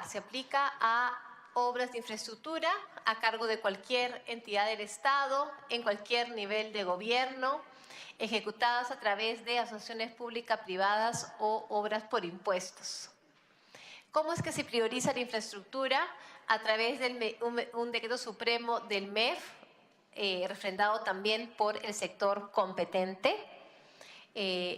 Se aplica a obras de infraestructura a cargo de cualquier entidad del Estado, en cualquier nivel de gobierno, ejecutadas a través de asociaciones públicas, privadas o obras por impuestos. ¿Cómo es que se prioriza la infraestructura? A través de un decreto supremo del MEF, refrendado también por el sector competente.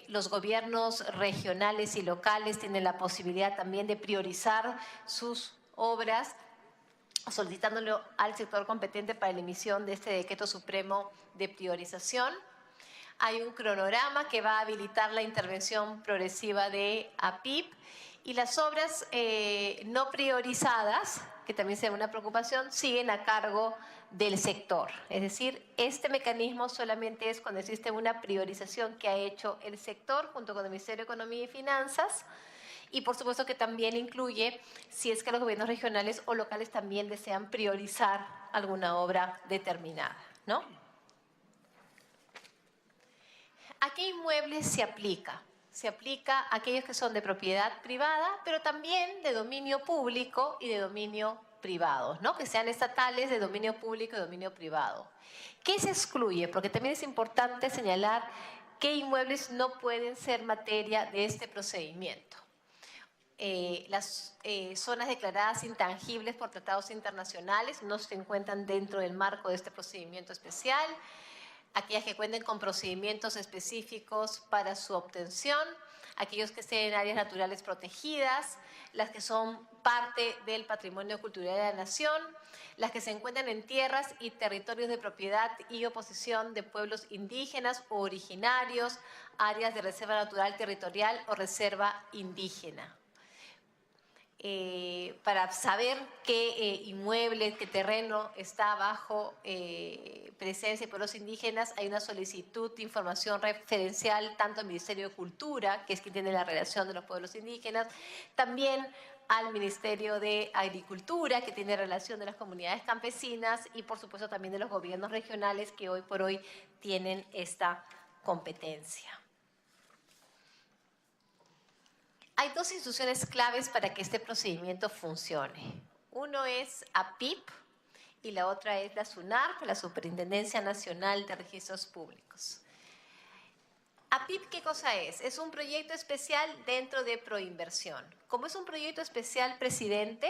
Los gobiernos regionales y locales tienen la posibilidad también de priorizar sus obras, solicitándolo al sector competente para la emisión de este decreto supremo de priorización. Hay un cronograma que va a habilitar la intervención progresiva de APIP y las obras no priorizadas, que también sea una preocupación, siguen a cargo del sector. Es decir, este mecanismo solamente es cuando existe una priorización que ha hecho el sector junto con el Ministerio de Economía y Finanzas, y por supuesto que también incluye si es que los gobiernos regionales o locales también desean priorizar alguna obra determinada, ¿no? ¿A qué inmuebles se aplica? Se aplica a aquellos que son de propiedad privada, pero también de dominio público y de dominio privado, ¿no? Que sean estatales, de dominio público y dominio privado. ¿Qué se excluye? Porque también es importante señalar qué inmuebles no pueden ser materia de este procedimiento. Las zonas declaradas intangibles por tratados internacionales no se encuentran dentro del marco de este procedimiento especial. Aquellas que cuenten con procedimientos específicos para su obtención, aquellos que estén en áreas naturales protegidas, las que son parte del patrimonio cultural de la nación, las que se encuentran en tierras y territorios de propiedad y oposición de pueblos indígenas o originarios, áreas de reserva natural territorial o reserva indígena. Para saber qué inmueble, qué terreno está bajo presencia de pueblos indígenas, hay una solicitud de información referencial tanto al Ministerio de Cultura, que es quien tiene la relación de los pueblos indígenas, también al Ministerio de Agricultura, que tiene relación de las comunidades campesinas, y por supuesto también de los gobiernos regionales que hoy por hoy tienen esta competencia. Hay dos instituciones claves para que este procedimiento funcione. Uno es APIP y la otra es la SUNARP, la Superintendencia Nacional de Registros Públicos. APIP, ¿qué cosa es? Es un proyecto especial dentro de Proinversión. Como es un proyecto especial, presidente,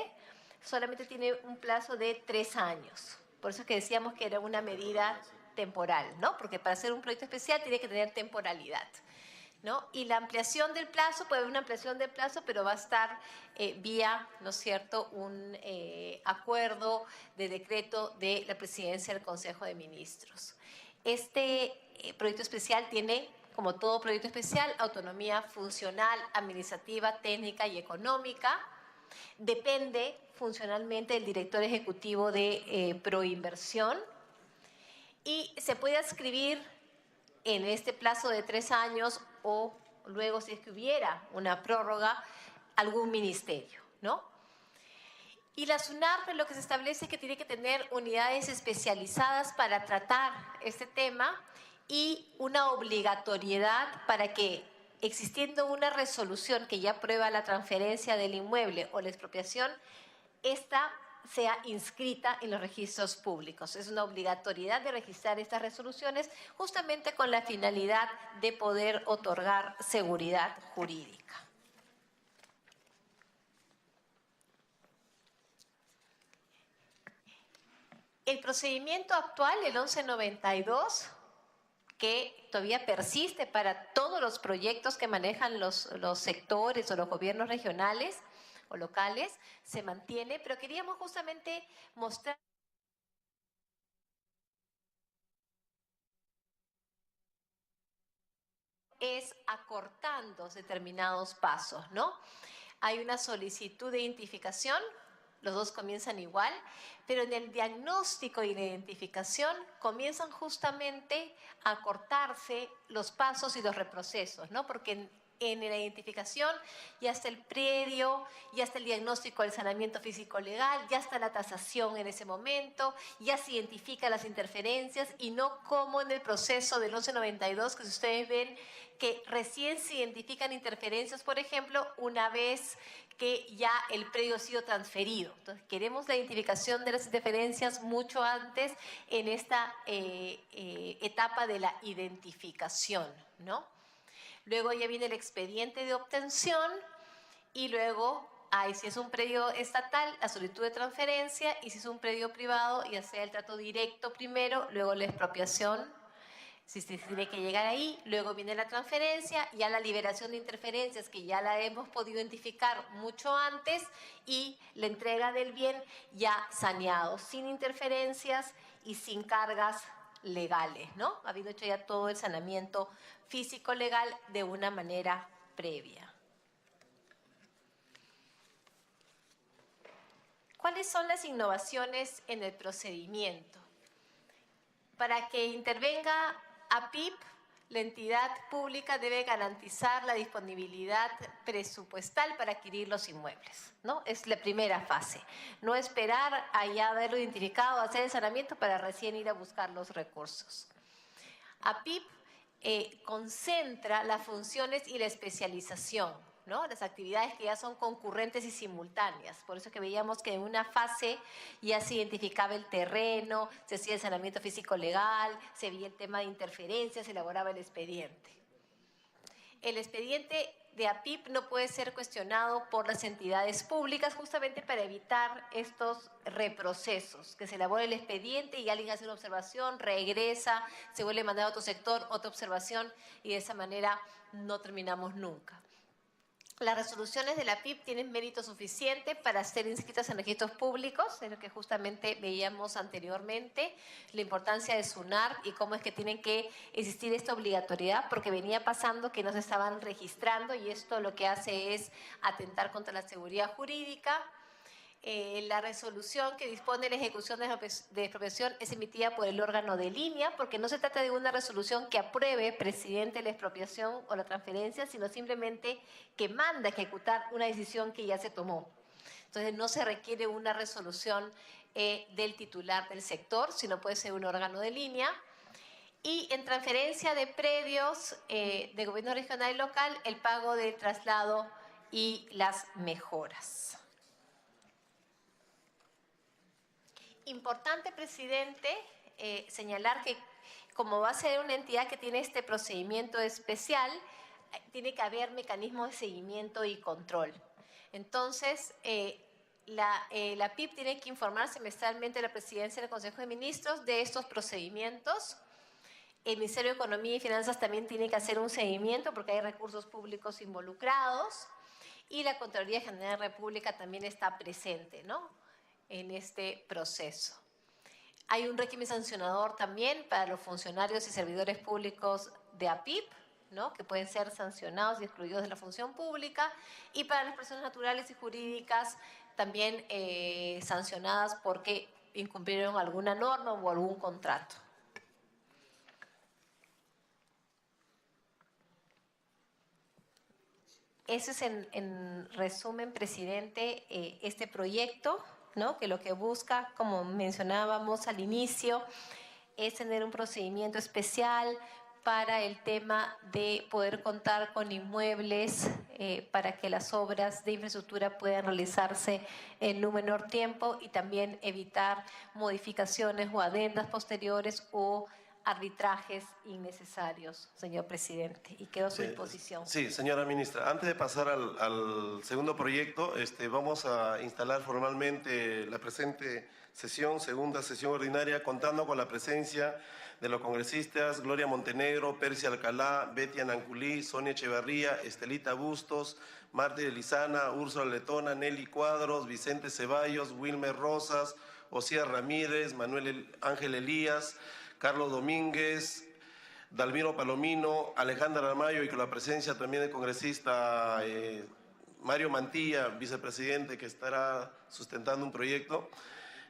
solamente tiene un plazo de 3 años. Por eso es que decíamos que era una medida temporal, ¿no? Porque para hacer un proyecto especial tiene que tener temporalidad, ¿no? Y la ampliación del plazo, puede haber una ampliación del plazo, pero va a estar vía, ¿no es cierto?, un acuerdo de decreto de la Presidencia del Consejo de Ministros. Este proyecto especial tiene, como todo proyecto especial, autonomía funcional, administrativa, técnica y económica. Depende funcionalmente del director ejecutivo de Proinversión y se puede adscribir en este plazo de 3 años o luego, si es que hubiera una prórroga, algún ministerio, ¿no? Y la SUNARP lo que se establece es que tiene que tener unidades especializadas para tratar este tema y una obligatoriedad para que, existiendo una resolución que ya aprueba la transferencia del inmueble o la expropiación, esta sea inscrita en los registros públicos. Es una obligatoriedad de registrar estas resoluciones justamente con la finalidad de poder otorgar seguridad jurídica. El procedimiento actual, el 1192, que todavía persiste para todos los proyectos que manejan los sectores o los gobiernos regionales o locales, se mantiene, pero queríamos justamente mostrar es acortando determinados pasos, ¿no? Hay una solicitud de identificación, los dos comienzan igual, pero en el diagnóstico y la identificación comienzan justamente a acortarse los pasos y los reprocesos, ¿no? Porque en la identificación ya está el predio, ya está el diagnóstico del saneamiento físico-legal, ya está la tasación en ese momento, ya se identifican las interferencias y no como en el proceso del 1192, que si ustedes ven que recién se identifican interferencias, por ejemplo, una vez que ya el predio ha sido transferido. Entonces, queremos la identificación de las interferencias mucho antes en esta etapa de la identificación, ¿no? Luego ya viene el expediente de obtención y luego, si es un predio estatal, la solicitud de transferencia, y si es un predio privado, ya sea el trato directo primero, luego la expropiación, si se tiene que llegar ahí, luego viene la transferencia, ya la liberación de interferencias, que ya la hemos podido identificar mucho antes, y la entrega del bien ya saneado, sin interferencias y sin cargas legales, ¿no? Habiendo hecho ya todo el saneamiento físico-legal de una manera previa. ¿Cuáles son las innovaciones en el procedimiento? Para que intervenga APIP, la entidad pública debe garantizar la disponibilidad presupuestal para adquirir los inmuebles, ¿no? Es la primera fase. No esperar a ya haberlo identificado, hacer el saneamiento para recién ir a buscar los recursos. APIP concentra las funciones y la especialización, ¿no? Las actividades que ya son concurrentes y simultáneas. Por eso que veíamos que en una fase ya se identificaba el terreno, se hacía el saneamiento físico-legal, se veía el tema de interferencias, se elaboraba el expediente. El expediente de APIP no puede ser cuestionado por las entidades públicas justamente para evitar estos reprocesos, que se elabora el expediente y alguien hace una observación, regresa, se vuelve a mandar a otro sector, otra observación, y de esa manera no terminamos nunca. Las resoluciones de la APIP tienen mérito suficiente para ser inscritas en registros públicos, es lo que justamente veíamos anteriormente, la importancia de SUNAR y cómo es que tienen que existir esta obligatoriedad, porque venía pasando que no se estaban registrando y esto lo que hace es atentar contra la seguridad jurídica. La resolución que dispone la ejecución de expropiación es emitida por el órgano de línea, porque no se trata de una resolución que apruebe presidente la expropiación o la transferencia, sino simplemente que manda a ejecutar una decisión que ya se tomó. Entonces no se requiere una resolución del titular del sector, sino puede ser un órgano de línea. Y en transferencia de predios de gobierno regional y local, el pago de traslado y las mejoras. Importante, presidente, señalar que como va a ser una entidad que tiene este procedimiento especial, tiene que haber mecanismos de seguimiento y control. Entonces, la APIP tiene que informar semestralmente a la Presidencia del Consejo de Ministros de estos procedimientos. El Ministerio de Economía y Finanzas también tiene que hacer un seguimiento porque hay recursos públicos involucrados, y la Contraloría General de la República también está presente, ¿no?, en este proceso. Hay un régimen sancionador también para los funcionarios y servidores públicos de APIP, ¿no?, que pueden ser sancionados y excluidos de la función pública, y para las personas naturales y jurídicas también sancionadas porque incumplieron alguna norma o algún contrato. Ese es en resumen, presidente, este proyecto, ¿no?, que lo que busca, como mencionábamos al inicio, es tener un procedimiento especial para el tema de poder contar con inmuebles para que las obras de infraestructura puedan realizarse en un menor tiempo, y también evitar modificaciones o adendas posteriores o arbitrajes innecesarios, señor presidente, y quedo a su disposición. Sí, señora ministra, antes de pasar al segundo proyecto, vamos a instalar formalmente la presente sesión, segunda sesión ordinaria, contando con la presencia de los congresistas Gloria Montenegro, Percy Alcalá, Betty Ananculí, Sonia Echeverría, Estelita Bustos, Marta Elizana, Úrsula Letona, Nelly Cuadros, Vicente Ceballos, Wilmer Rosas, Osías Ramírez, Manuel Ángel Elías, Carlos Domínguez, Dalmiro Palomino, Alejandra Aramayo, y con la presencia también del congresista Mario Mantilla, vicepresidente, que estará sustentando un proyecto.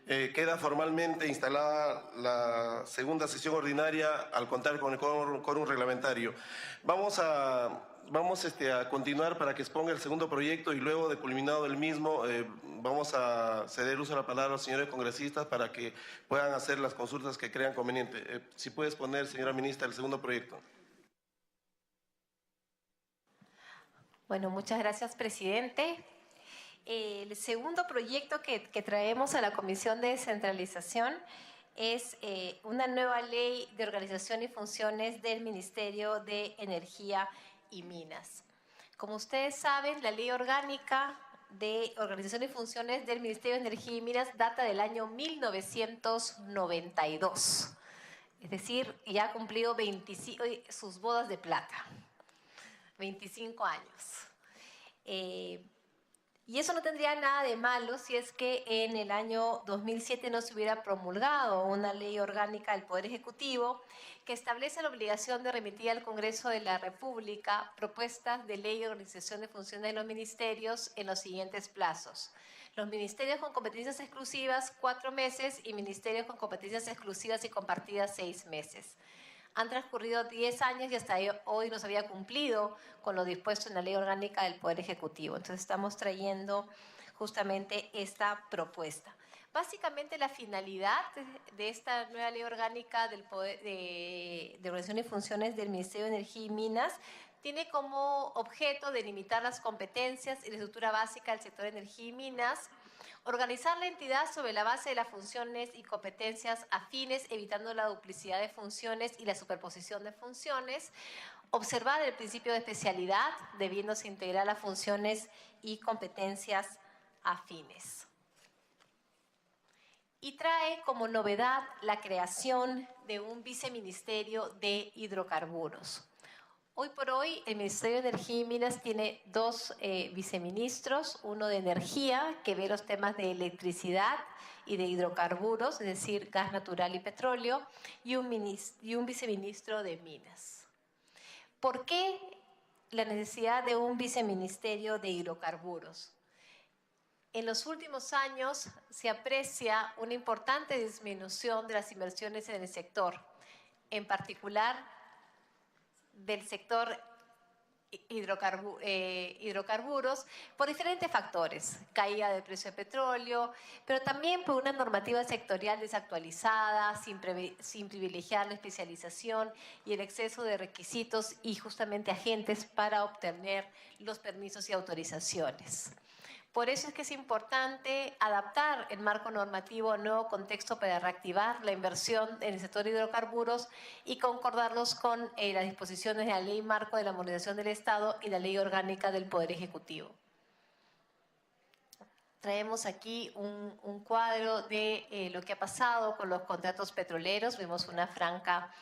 Queda formalmente instalada la segunda sesión ordinaria al contar con el quórum reglamentario. Vamos a vamos a continuar para que exponga el segundo proyecto y luego de culminado el mismo vamos a ceder uso de la palabra a los señores congresistas para que puedan hacer las consultas que crean conveniente. Si puede exponer, señora ministra, el segundo proyecto. Bueno, muchas gracias, presidente. El segundo proyecto que traemos a la Comisión de Descentralización es una nueva ley de organización y funciones del Ministerio de Energía y Minas. Como ustedes saben, la ley orgánica de organización y funciones del Ministerio de Energía y Minas data del año 1992. Es decir, ya ha cumplido 25, sus bodas de plata, 25 años. Y eso no tendría nada de malo si es que en el año 2007 no se hubiera promulgado una ley orgánica del Poder Ejecutivo que establece la obligación de remitir al Congreso de la República propuestas de ley de organización de funciones de los ministerios en los siguientes plazos. Los ministerios con competencias exclusivas, 4 meses, y ministerios con competencias exclusivas y compartidas, 6 meses. Han transcurrido 10 años y hasta hoy no se había cumplido con lo dispuesto en la Ley Orgánica del Poder Ejecutivo. Entonces estamos trayendo justamente esta propuesta. Básicamente la finalidad de esta nueva Ley Orgánica del Poder, de Organización y Funciones del Ministerio de Energía y Minas tiene como objeto delimitar las competencias y la estructura básica del sector de energía y minas, organizar la entidad sobre la base de las funciones y competencias afines, evitando la duplicidad de funciones y la superposición de funciones, observar el principio de especialidad, debiéndose integrar las funciones y competencias afines. Y trae como novedad la creación de un viceministerio de hidrocarburos. Hoy por hoy, el Ministerio de Energía y Minas tiene 2 viceministros, uno de Energía, que ve los temas de electricidad y de hidrocarburos, es decir, gas natural y petróleo, y un viceministro de Minas. ¿Por qué la necesidad de un viceministerio de hidrocarburos? En los últimos años se aprecia una importante disminución de las inversiones en el sector, en particular del sector hidrocarburos, por diferentes factores: caída del precio de petróleo, pero también por una normativa sectorial desactualizada, sin privilegiar la especialización y el exceso de requisitos y justamente agentes para obtener los permisos y autorizaciones. Por eso es que es importante adaptar el marco normativo al nuevo contexto para reactivar la inversión en el sector de hidrocarburos y concordarlos con las disposiciones de la Ley Marco de la Modernización del Estado y la Ley Orgánica del Poder Ejecutivo. Traemos aquí un cuadro de lo que ha pasado con los contratos petroleros. Vemos una franca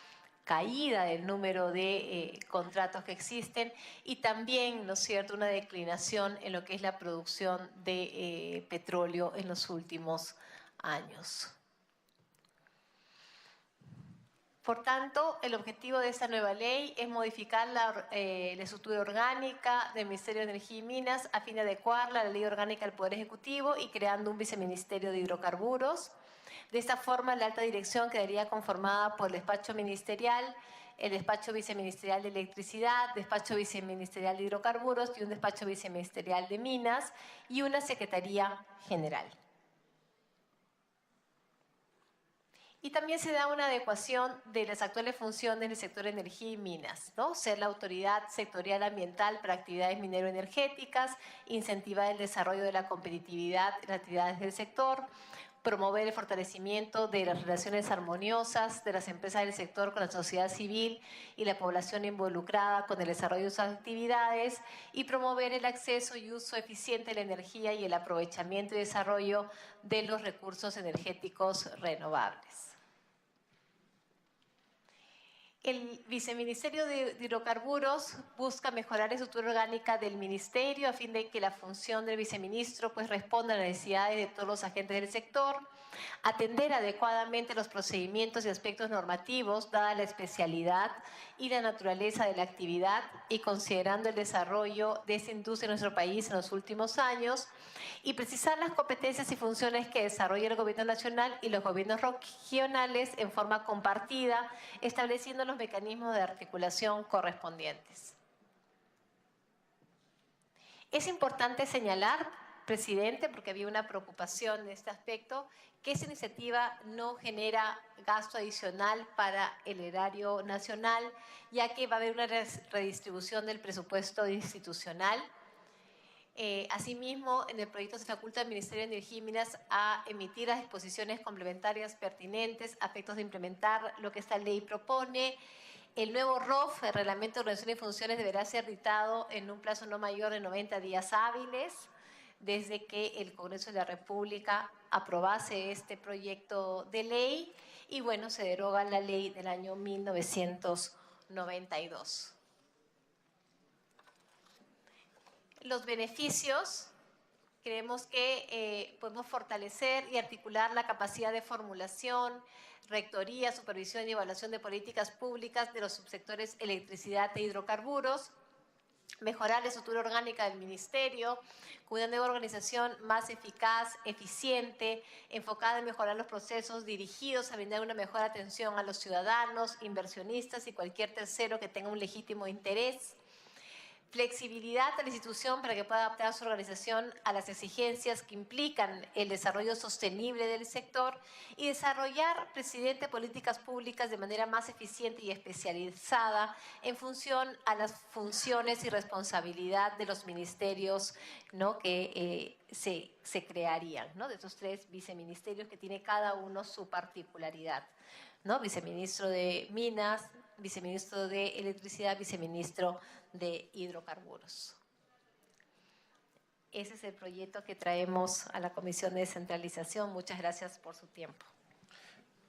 caída del número de contratos que existen y también, ¿no es cierto?, una declinación en lo que es la producción de petróleo en los últimos años. Por tanto, el objetivo de esta nueva ley es modificar la estructura orgánica del Ministerio de Energía y Minas a fin de adecuarla a la Ley Orgánica del Poder Ejecutivo y creando un viceministerio de hidrocarburos. De esta forma, la alta dirección quedaría conformada por el despacho ministerial, el despacho viceministerial de electricidad, despacho viceministerial de hidrocarburos y un despacho viceministerial de minas y una secretaría general. Y también se da una adecuación de las actuales funciones del sector de energía y minas, ¿no? Ser la autoridad sectorial ambiental para actividades minero-energéticas, incentivar el desarrollo de la competitividad en las actividades del sector, promover el fortalecimiento de las relaciones armoniosas de las empresas del sector con la sociedad civil y la población involucrada con el desarrollo de sus actividades y promover el acceso y uso eficiente de la energía y el aprovechamiento y desarrollo de los recursos energéticos renovables. El Viceministerio de Hidrocarburos busca mejorar la estructura orgánica del Ministerio a fin de que la función del viceministro responda a las necesidades de todos los agentes del sector, atender adecuadamente los procedimientos y aspectos normativos, dada la especialidad y la naturaleza de la actividad y considerando el desarrollo de esta industria en nuestro país en los últimos años, y precisar las competencias y funciones que desarrolla el Gobierno Nacional y los gobiernos regionales en forma compartida, estableciendo los mecanismos de articulación correspondientes. Es importante señalar, presidente, porque había una preocupación en este aspecto, que esta iniciativa no genera gasto adicional para el erario nacional, ya que va a haber una redistribución del presupuesto institucional. Asimismo, en el proyecto se faculta al Ministerio de Energía y Minas a emitir las disposiciones complementarias pertinentes a efectos de implementar lo que esta ley propone. El nuevo ROF, el Reglamento de Organización y Funciones, deberá ser dictado en un plazo no mayor de 90 días hábiles desde que el Congreso de la República aprobase este proyecto de ley y, bueno, se deroga la ley del año 1992. Los beneficios, creemos que podemos fortalecer y articular la capacidad de formulación, rectoría, supervisión y evaluación de políticas públicas de los subsectores electricidad e hidrocarburos, mejorar la estructura orgánica del Ministerio, con una nueva organización más eficaz, eficiente, enfocada en mejorar los procesos dirigidos a brindar una mejor atención a los ciudadanos, inversionistas y cualquier tercero que tenga un legítimo interés. Flexibilidad a la institución para que pueda adaptar su organización a las exigencias que implican el desarrollo sostenible del sector y desarrollar, presidente, políticas públicas de manera más eficiente y especializada en función a las funciones y responsabilidad de los ministerios, ¿no?, que se crearían, ¿no?, de estos 3 viceministerios que tiene cada uno su particularidad, ¿no? Viceministro de Minas, viceministro de Electricidad, viceministro de Hidrocarburos. Ese es el proyecto que traemos a la Comisión de Descentralización. Muchas gracias por su tiempo.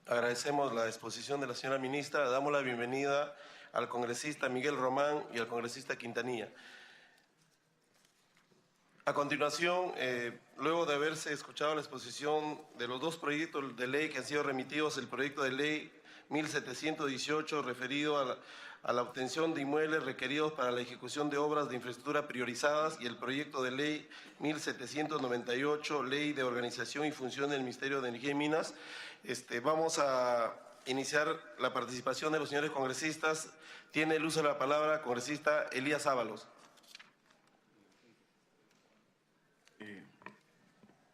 Agradecemos la exposición de la señora ministra. Damos la bienvenida al congresista Miguel Román y al congresista Quintanilla. A continuación, luego de haberse escuchado la exposición de los 2 proyectos de ley que han sido remitidos, el proyecto de ley 1718 referido a la obtención de inmuebles requeridos para la ejecución de obras de infraestructura priorizadas y el proyecto de ley 1798, ley de organización y función del Ministerio de Energía y Minas, vamos a iniciar la participación de los señores congresistas. Tiene el uso de la palabra congresista Elías Ábalos.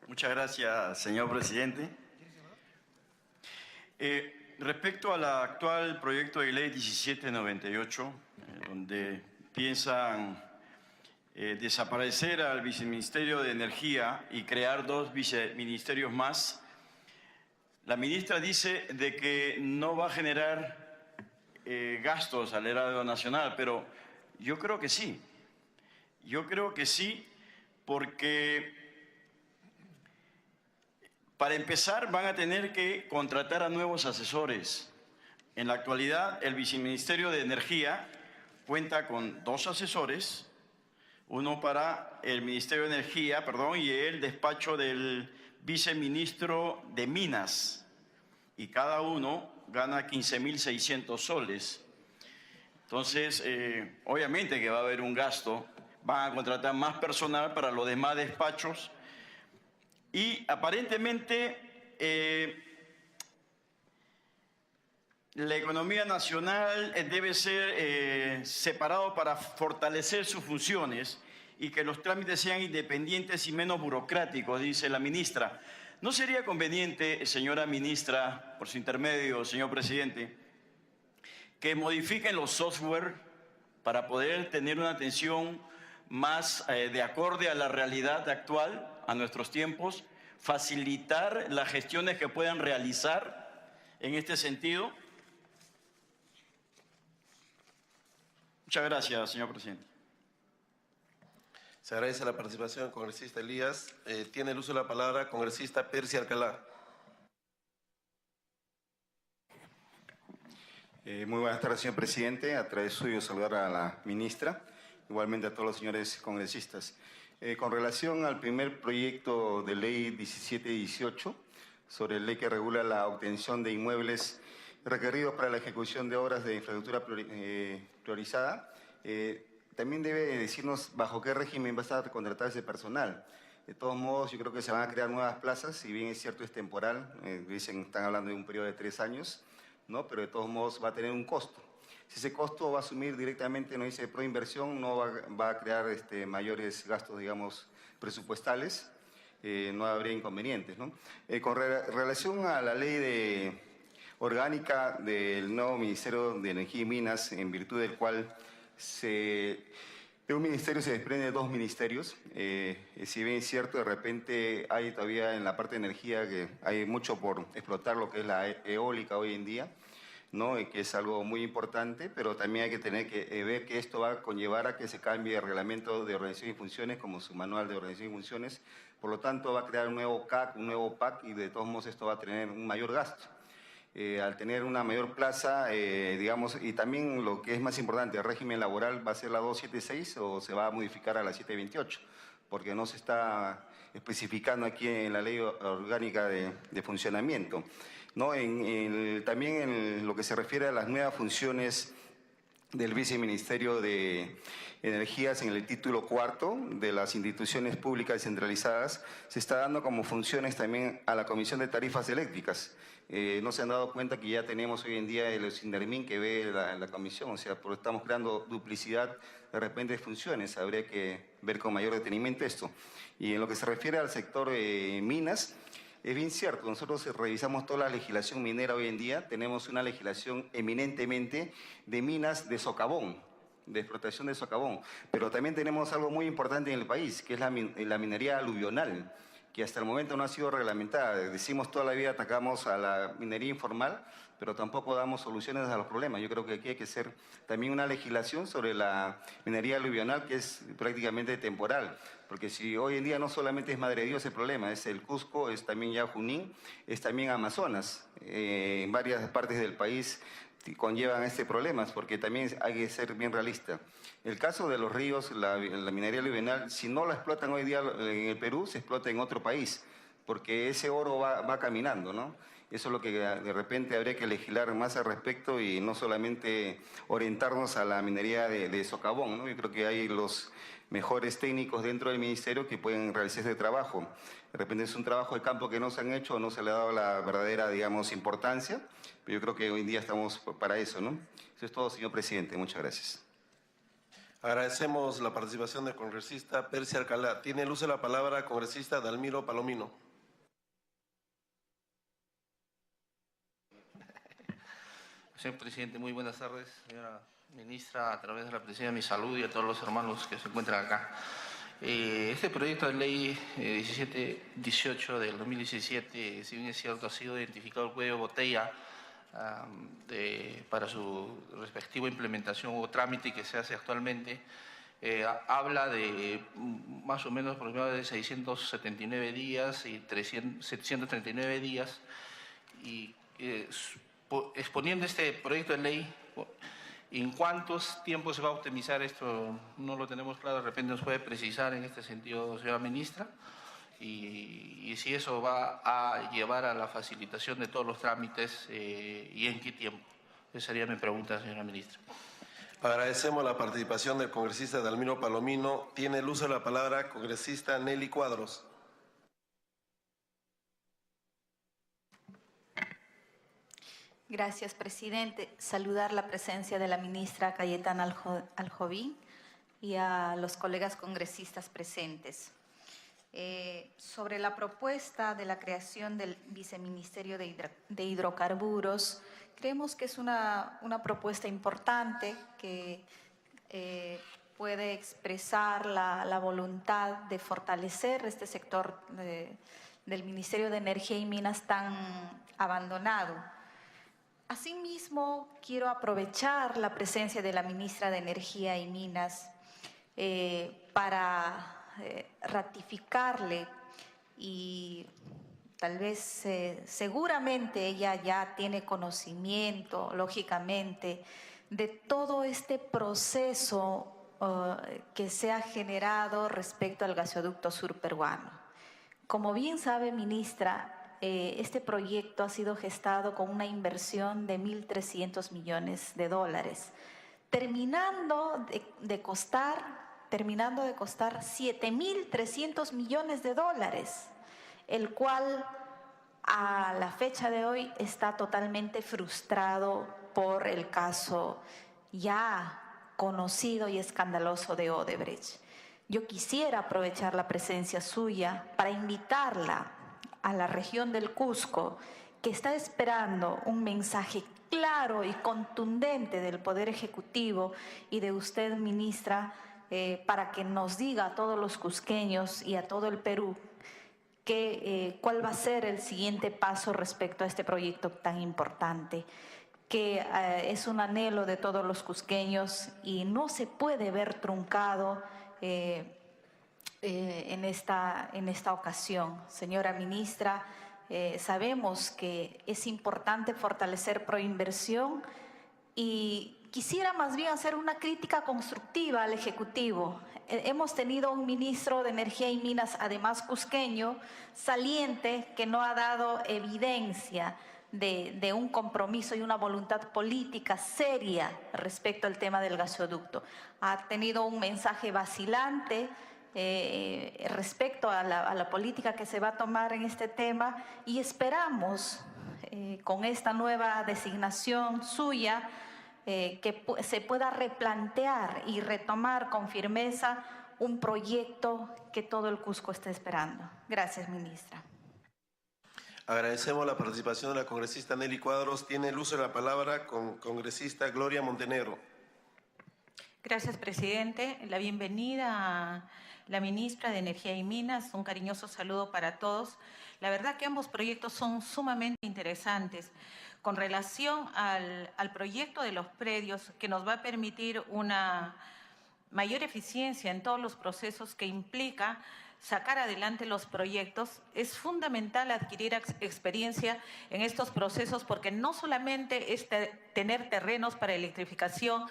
Muchas gracias, señor presidente. Respecto al actual proyecto de ley 1798, donde piensan desaparecer al Viceministerio de Energía y crear 2 viceministerios más, la ministra dice de que no va a generar gastos al erario nacional, pero yo creo que sí. Yo creo que sí, porque para empezar, van a tener que contratar a nuevos asesores. En la actualidad, el Viceministerio de Energía cuenta con 2 asesores, uno para el Ministerio de Energía, y el despacho del Viceministro de Minas, y cada uno gana 15.600 soles. Entonces, obviamente que va a haber un gasto, van a contratar más personal para los demás despachos. Y aparentemente la economía nacional debe ser separado para fortalecer sus funciones y que los trámites sean independientes y menos burocráticos, dice la ministra. ¿No sería conveniente, señora ministra, por su intermedio, señor presidente, que modifiquen los software para poder tener una atención más de acorde a la realidad actual, a nuestros tiempos, facilitar las gestiones que puedan realizar en este sentido? Muchas gracias, señor presidente. Se agradece la participación del congresista Elías. Tiene el uso de la palabra congresista Percy Alcalá. Muy buenas tardes, señor presidente. A través suyo saludar a la ministra, igualmente a todos los señores congresistas. Con relación al primer proyecto de ley 1718, sobre la ley que regula la obtención de inmuebles requeridos para la ejecución de obras de infraestructura priorizada, también debe decirnos bajo qué régimen va a estar contratado ese personal. De todos modos, yo creo que se van a crear nuevas plazas, si bien es cierto es temporal, están hablando de un periodo de 3 años, ¿no? Pero de todos modos va a tener un costo. Si ese costo va a asumir directamente, no dice Proinversión, no va a crear mayores gastos, digamos, presupuestales, no habría inconvenientes, ¿no? Con relación a la ley orgánica del nuevo Ministerio de Energía y Minas, en virtud del cual de un ministerio se desprenden dos ministerios. Si bien es cierto, de repente hay todavía en la parte de energía que hay mucho por explotar lo que es la eólica hoy en día, ¿no? Que es algo muy importante, pero también hay que tener que ver que esto va a conllevar a que se cambie el reglamento de organización y funciones como su manual de organización y funciones. Por lo tanto, va a crear un nuevo CAC, un nuevo PAC y de todos modos esto va a tener un mayor gasto. Al tener una mayor plaza, digamos, y también lo que es más importante, el régimen laboral va a ser la 276 o se va a modificar a la 728, porque no se está especificando aquí en la ley orgánica de funcionamiento, ¿no? También en lo que se refiere a las nuevas funciones del Viceministerio de Energías en el título cuarto de las instituciones públicas descentralizadas, se está dando como funciones también a la Comisión de Tarifas Eléctricas. No se han dado cuenta que ya tenemos hoy en día el Sindermin que ve la comisión, o sea, estamos creando duplicidad de repente de funciones, habría que ver con mayor detenimiento esto. Y en lo que se refiere al sector minas, es bien cierto, nosotros revisamos toda la legislación minera hoy en día, tenemos una legislación eminentemente de minas de socavón, de explotación de socavón, pero también tenemos algo muy importante en el país, que es la minería aluvional, que hasta el momento no ha sido reglamentada. Decimos toda la vida atacamos a la minería informal, pero tampoco damos soluciones a los problemas. Yo creo que aquí hay que hacer también una legislación sobre la minería aluvional que es prácticamente temporal, porque si hoy en día no solamente es Madre de Dios el problema, es el Cusco, es también ya Junín, es también Amazonas, en varias partes del país conllevan problemas, porque también hay que ser bien realista. El caso de los ríos, la minería aluvional, si no la explotan hoy día en el Perú, se explota en otro país, porque ese oro va caminando, ¿no? Eso es lo que de repente habría que legislar más al respecto y no solamente orientarnos a la minería de socavón, ¿no? Yo creo que hay los mejores técnicos dentro del ministerio que pueden realizar ese trabajo. De repente es un trabajo de campo que no se han hecho, no se le ha dado la verdadera, digamos, importancia, pero yo creo que hoy en día estamos para eso, ¿no? Eso es todo, señor presidente. Muchas gracias. Agradecemos la participación del congresista Percy Alcalá. Tiene el uso de la palabra congresista Dalmiro Palomino. Señor presidente, muy buenas tardes. Señora ministra, a través de la presidencia, mi saludo y a todos los hermanos que se encuentran acá. Este proyecto de ley 1718 del 2017, si bien es cierto, ha sido identificado el cuello de botella para su respectiva implementación o trámite que se hace actualmente. Habla de más o menos aproximadamente de 679 días y 739 días y exponiendo este proyecto de ley, ¿en cuántos tiempos se va a optimizar esto? No lo tenemos claro, de repente nos puede precisar en este sentido, señora ministra, y si eso va a llevar a la facilitación de todos los trámites y en qué tiempo. Esa sería mi pregunta, señora ministra. Agradecemos la participación del congresista Dalmiro Palomino. Tiene el uso de la palabra congresista Nelly Cuadros. Gracias, presidente. Saludar la presencia de la ministra Cayetana Aljovín y a los colegas congresistas presentes. Sobre la propuesta de la creación del Viceministerio de Hidrocarburos, creemos que es una propuesta importante que puede expresar la voluntad de fortalecer este sector del Ministerio de Energía y Minas tan abandonado. Asimismo, quiero aprovechar la presencia de la ministra de Energía y Minas para ratificarle y tal vez seguramente ella ya tiene conocimiento, lógicamente, de todo este proceso que se ha generado respecto al gasoducto sur peruano. Como bien sabe, ministra, este proyecto ha sido gestado con una inversión de $1.300 millones, terminando de costar $7.300 millones, el cual a la fecha de hoy está totalmente frustrado por el caso ya conocido y escandaloso de Odebrecht. Yo quisiera aprovechar la presencia suya para invitarla a la región del Cusco, que está esperando un mensaje claro y contundente del Poder Ejecutivo y de usted, ministra, para que nos diga a todos los cusqueños y a todo el Perú cuál va a ser el siguiente paso respecto a este proyecto tan importante, que es un anhelo de todos los cusqueños y no se puede ver truncado en esta ocasión. Señora ministra, sabemos que es importante fortalecer Proinversión y quisiera más bien hacer una crítica constructiva al Ejecutivo. Hemos tenido un ministro de Energía y Minas, además cusqueño, saliente, que no ha dado evidencia de un compromiso y una voluntad política seria respecto al tema del gasoducto. Ha tenido un mensaje vacilante respecto a la política que se va a tomar en este tema y esperamos con esta nueva designación suya que se pueda replantear y retomar con firmeza un proyecto que todo el Cusco está esperando. Gracias, ministra. Agradecemos la participación de la congresista Nelly Cuadros. Tiene el uso de la palabra con congresista Gloria Montenegro. Gracias, presidente. La bienvenida a la ministra de Energía y Minas. Un cariñoso saludo para todos. La verdad que ambos proyectos son sumamente interesantes. Con relación al proyecto de los predios, que nos va a permitir una mayor eficiencia en todos los procesos que implica sacar adelante los proyectos, es fundamental adquirir experiencia en estos procesos porque no solamente es tener terrenos para electrificación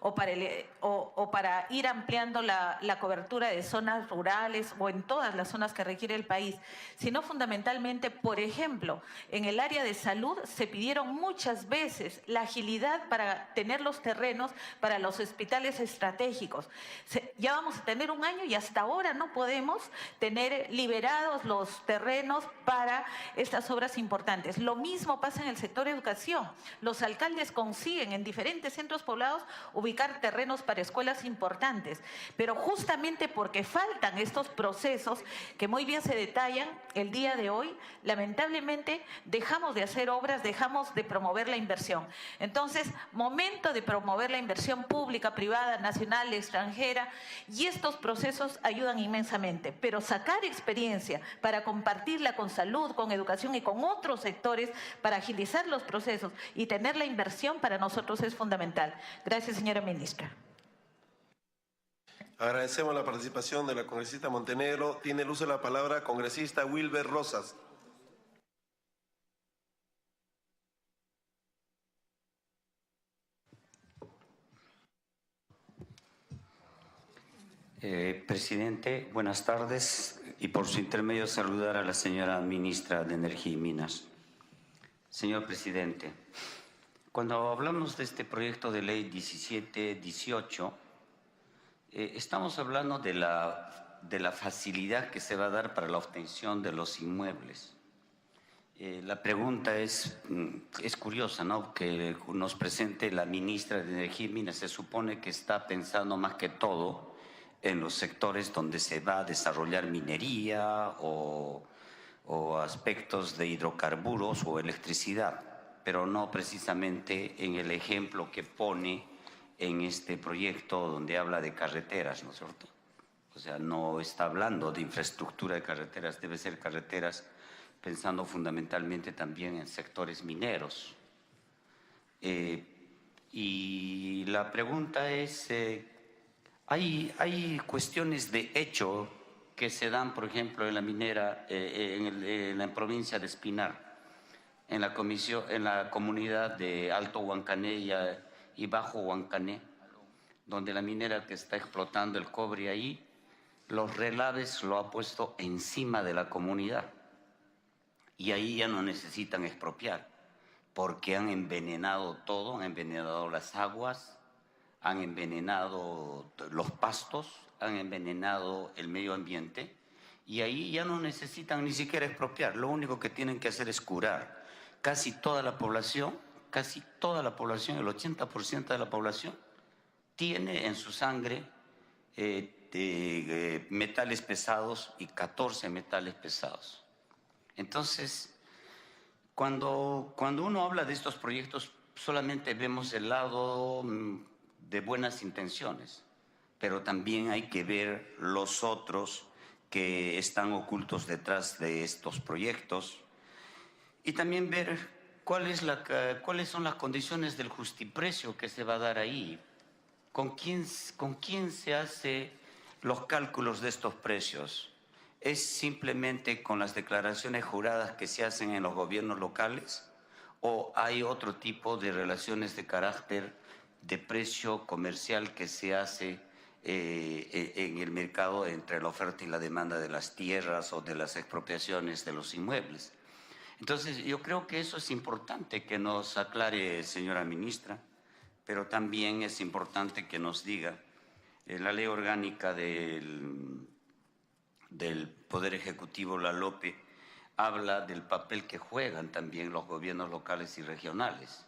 o para ir ampliando la cobertura de zonas rurales o en todas las zonas que requiere el país, sino fundamentalmente, por ejemplo, en el área de salud se pidieron muchas veces la agilidad para tener los terrenos para los hospitales estratégicos. Ya vamos a tener un año y hasta ahora no podemos tener liberados los terrenos para estas obras importantes. Lo mismo pasa en el sector educación. Los alcaldes consiguen en diferentes centros poblados ubicar terrenos para escuelas importantes, pero justamente porque faltan estos procesos que muy bien se detallan el día de hoy, lamentablemente dejamos de hacer obras, dejamos de promover la inversión. Entonces, momento de promover la inversión pública, privada, nacional, extranjera, y estos procesos ayudan inmensamente, pero sacar experiencia para compartirla con salud, con educación y con otros sectores para agilizar los procesos y tener la inversión para nosotros es fundamental. Gracias, señora ministra. Agradecemos la participación de la congresista Montenegro. Tiene el uso de la palabra congresista Wilber Rosas. Presidente, buenas tardes y por su intermedio saludar a la señora ministra de Energía y Minas. Señor presidente, cuando hablamos de este proyecto de ley 1718, estamos hablando de la facilidad que se va a dar para la obtención de los inmuebles. La pregunta es curiosa, ¿no? Que nos presente la ministra de Energía y Minas. Se supone que está pensando más que todo en los sectores donde se va a desarrollar minería o aspectos de hidrocarburos o electricidad, pero no precisamente en el ejemplo que pone en este proyecto donde habla de carreteras, ¿no es cierto? O sea, no está hablando de infraestructura de carreteras, debe ser carreteras pensando fundamentalmente también en sectores mineros. Y la pregunta es, hay cuestiones de hecho que se dan, por ejemplo, en la minera, en la provincia de Espinar, en la comunidad de Alto Huancané y Bajo Huancané, donde la minera que está explotando el cobre ahí, los relaves lo ha puesto encima de la comunidad. Y ahí ya no necesitan expropiar, porque han envenenado todo, han envenenado las aguas, han envenenado los pastos, han envenenado el medio ambiente, y ahí ya no necesitan ni siquiera expropiar. Lo único que tienen que hacer es curar. Casi toda la población casi toda la población, el 80% de la población, tiene en su sangre metales pesados y 14 metales pesados. Entonces, cuando uno habla de estos proyectos, solamente vemos el lado de buenas intenciones, pero también hay que ver los otros que están ocultos detrás de estos proyectos y también ver cuáles son las condiciones del justiprecio que se va a dar ahí. ¿Con quién se hace los cálculos de estos precios? ¿Es simplemente con las declaraciones juradas que se hacen en los gobiernos locales? ¿O hay otro tipo de relaciones de carácter de precio comercial que se hace en el mercado entre la oferta y la demanda de las tierras o de las expropiaciones de los inmuebles? Entonces, yo creo que eso es importante que nos aclare, señora ministra, pero también es importante que nos diga la ley orgánica del Poder Ejecutivo, la LOPE, habla del papel que juegan también los gobiernos locales y regionales.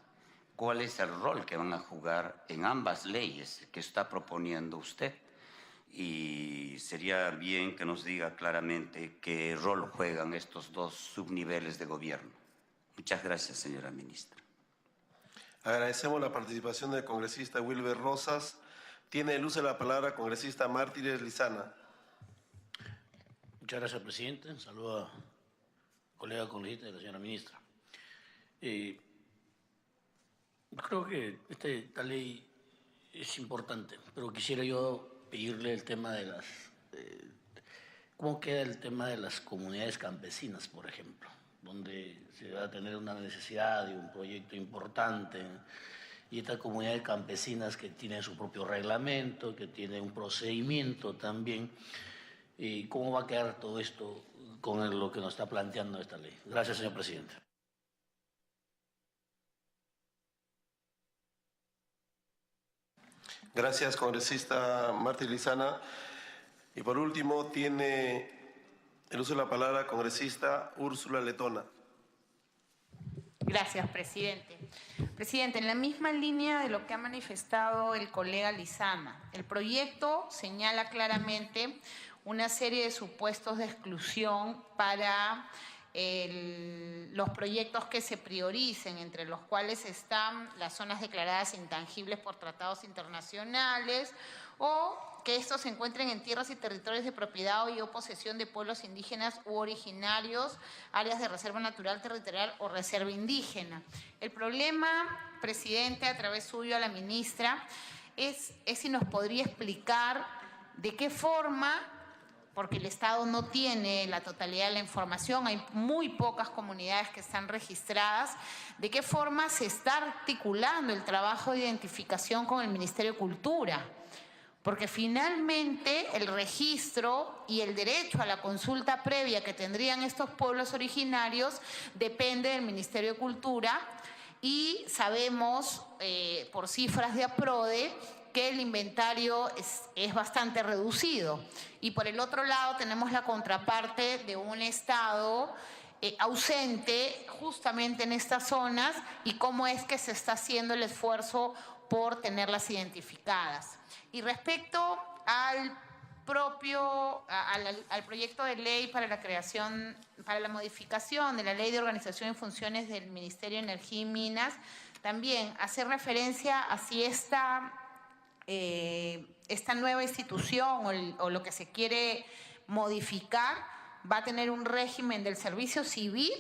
¿Cuál es el rol que van a jugar en ambas leyes que está proponiendo usted? Y sería bien que nos diga claramente qué rol juegan estos dos subniveles de gobierno. Muchas gracias, señora ministra. Agradecemos la participación del congresista Wilber Rosas. Tiene el uso de la palabra congresista Mártires Lizana. Muchas gracias, presidente. Un saludo a colega congresista y a la señora ministra. Creo que esta ley es importante, pero quisiera yo pedirle el tema de las... ¿Cómo queda el tema de las comunidades campesinas, por ejemplo? Donde se va a tener una necesidad de un proyecto importante y estas comunidades campesinas que tienen su propio reglamento, que tienen un procedimiento también. ¿Y cómo va a quedar todo esto con lo que nos está planteando esta ley? Gracias, señor presidente. Gracias, congresista Mártires Lizana. Y por último, tiene el uso de la palabra congresista Úrsula Letona. Gracias, presidente. Presidente, en la misma línea de lo que ha manifestado el colega Lizana, el proyecto señala claramente una serie de supuestos de exclusión para los proyectos que se prioricen, entre los cuales están las zonas declaradas intangibles por tratados internacionales o que estos se encuentren en tierras y territorios de propiedad o posesión de pueblos indígenas u originarios, áreas de reserva natural territorial o reserva indígena. El problema, presidente, a través suyo a la ministra, es si nos podría explicar de qué forma, porque el Estado no tiene la totalidad de la información, hay muy pocas comunidades que están registradas, de qué forma se está articulando el trabajo de identificación con el Ministerio de Cultura. Porque finalmente el registro y el derecho a la consulta previa que tendrían estos pueblos originarios depende del Ministerio de Cultura y sabemos por cifras de APRODE que el inventario es bastante reducido. Y por el otro lado tenemos la contraparte de un Estado ausente justamente en estas zonas y cómo es que se está haciendo el esfuerzo por tenerlas identificadas. Y respecto al proyecto de ley para la creación, para la modificación de la Ley de Organización y Funciones del Ministerio de Energía y Minas, también hacer referencia a si esta nueva institución o lo que se quiere modificar va a tener un régimen del servicio civil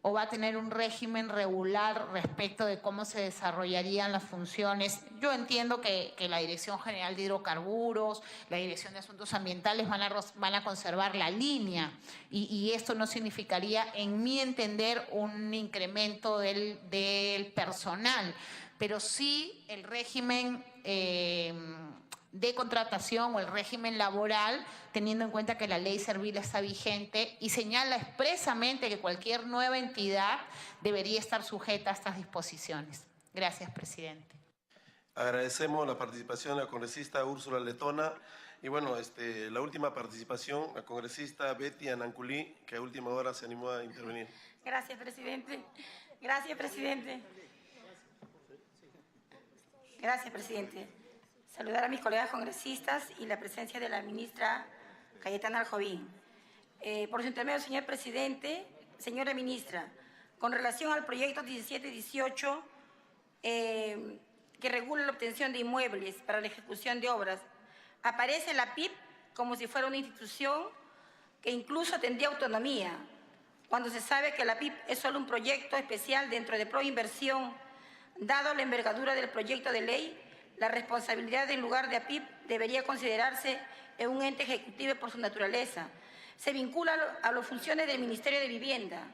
o va a tener un régimen regular respecto de cómo se desarrollarían las funciones. Yo entiendo que la Dirección General de Hidrocarburos, la Dirección de Asuntos Ambientales van a conservar la línea y esto no significaría, en mi entender, un incremento del personal, pero sí el régimen de contratación o el régimen laboral, teniendo en cuenta que la ley servil está vigente y señala expresamente que cualquier nueva entidad debería estar sujeta a estas disposiciones. Gracias, presidente. Agradecemos la participación de la congresista Úrsula Letona. Y bueno, la última participación, la congresista Betty Ananculí, que a última hora se animó a intervenir. Gracias, presidente. Gracias, presidente. Gracias, presidente. Saludar a mis colegas congresistas y la presencia de la ministra Cayetana Aljovín. Por su intermedio, señor presidente, señora ministra, con relación al proyecto 1718 que regula la obtención de inmuebles para la ejecución de obras, aparece la PIP como si fuera una institución que incluso tendría autonomía, cuando se sabe que la PIP es solo un proyecto especial dentro de Proinversión. Dado la envergadura del proyecto de ley, la responsabilidad del lugar de APIP debería considerarse en un ente ejecutivo por su naturaleza. Se vincula a las funciones del Ministerio de Vivienda.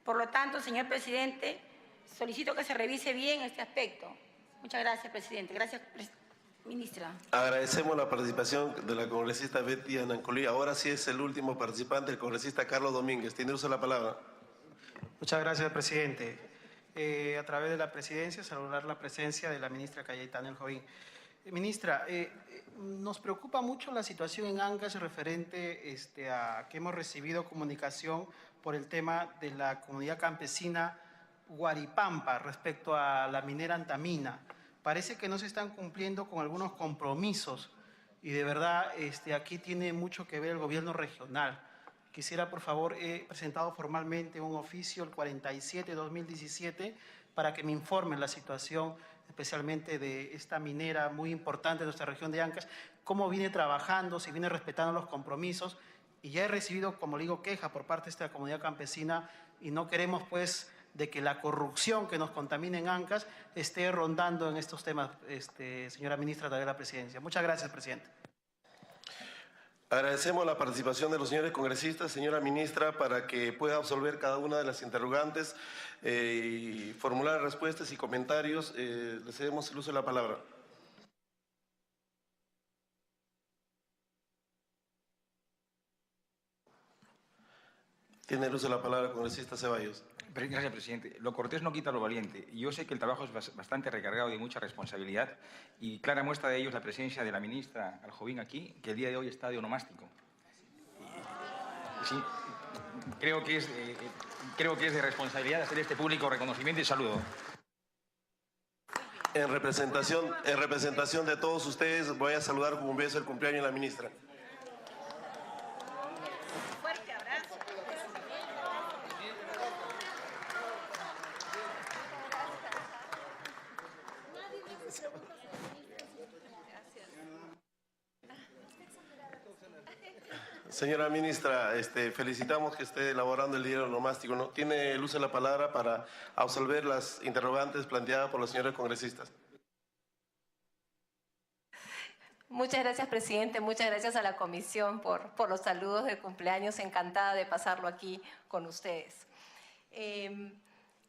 Por lo tanto, señor presidente, solicito que se revise bien este aspecto. Muchas gracias, presidente. Gracias, ministra. Agradecemos la participación de la congresista Betty Anancolí. Ahora sí es el último participante, el congresista Carlos Domínguez. Tiene uso de la palabra. Muchas gracias, presidente. A través de la presidencia, saludar la presencia de la ministra Cayetana Aljovín. Ministra, nos preocupa mucho la situación en Ancash referente a que hemos recibido comunicación por el tema de la comunidad campesina Guaripampa respecto a la minera Antamina. Parece que no se están cumpliendo con algunos compromisos y de verdad aquí tiene mucho que ver el gobierno regional. Quisiera, por favor, he presentado formalmente un oficio, el 47-2017, para que me informen la situación, especialmente de esta minera muy importante de nuestra región de Ancash, cómo viene trabajando, si viene respetando los compromisos. Y ya he recibido, como le digo, queja por parte de esta comunidad campesina y no queremos, pues, de que la corrupción que nos contamina en Ancash esté rondando en estos temas, señora ministra, a través de la presidencia. Muchas gracias, presidente. Agradecemos la participación de los señores congresistas, señora ministra, para que pueda absolver cada una de las interrogantes y formular respuestas y comentarios. Le cedemos el uso de la palabra. Tiene el uso de la palabra el congresista Ceballos. Gracias, presidente. Lo cortés no quita lo valiente. Yo sé que el trabajo es bastante recargado y de mucha responsabilidad y clara muestra de ello es la presencia de la ministra Aljovín aquí, que el día de hoy está de onomástico. Sí, creo que es de responsabilidad hacer este público reconocimiento y saludo. En representación de todos ustedes, voy a saludar con un beso el cumpleaños de la ministra. Señora ministra, felicitamos que esté elaborando el diario onomástico, ¿no? Tiene el uso de la palabra para absolver las interrogantes planteadas por los señores congresistas. Muchas gracias, presidente. Muchas gracias a la comisión por los saludos de cumpleaños. Encantada de pasarlo aquí con ustedes. En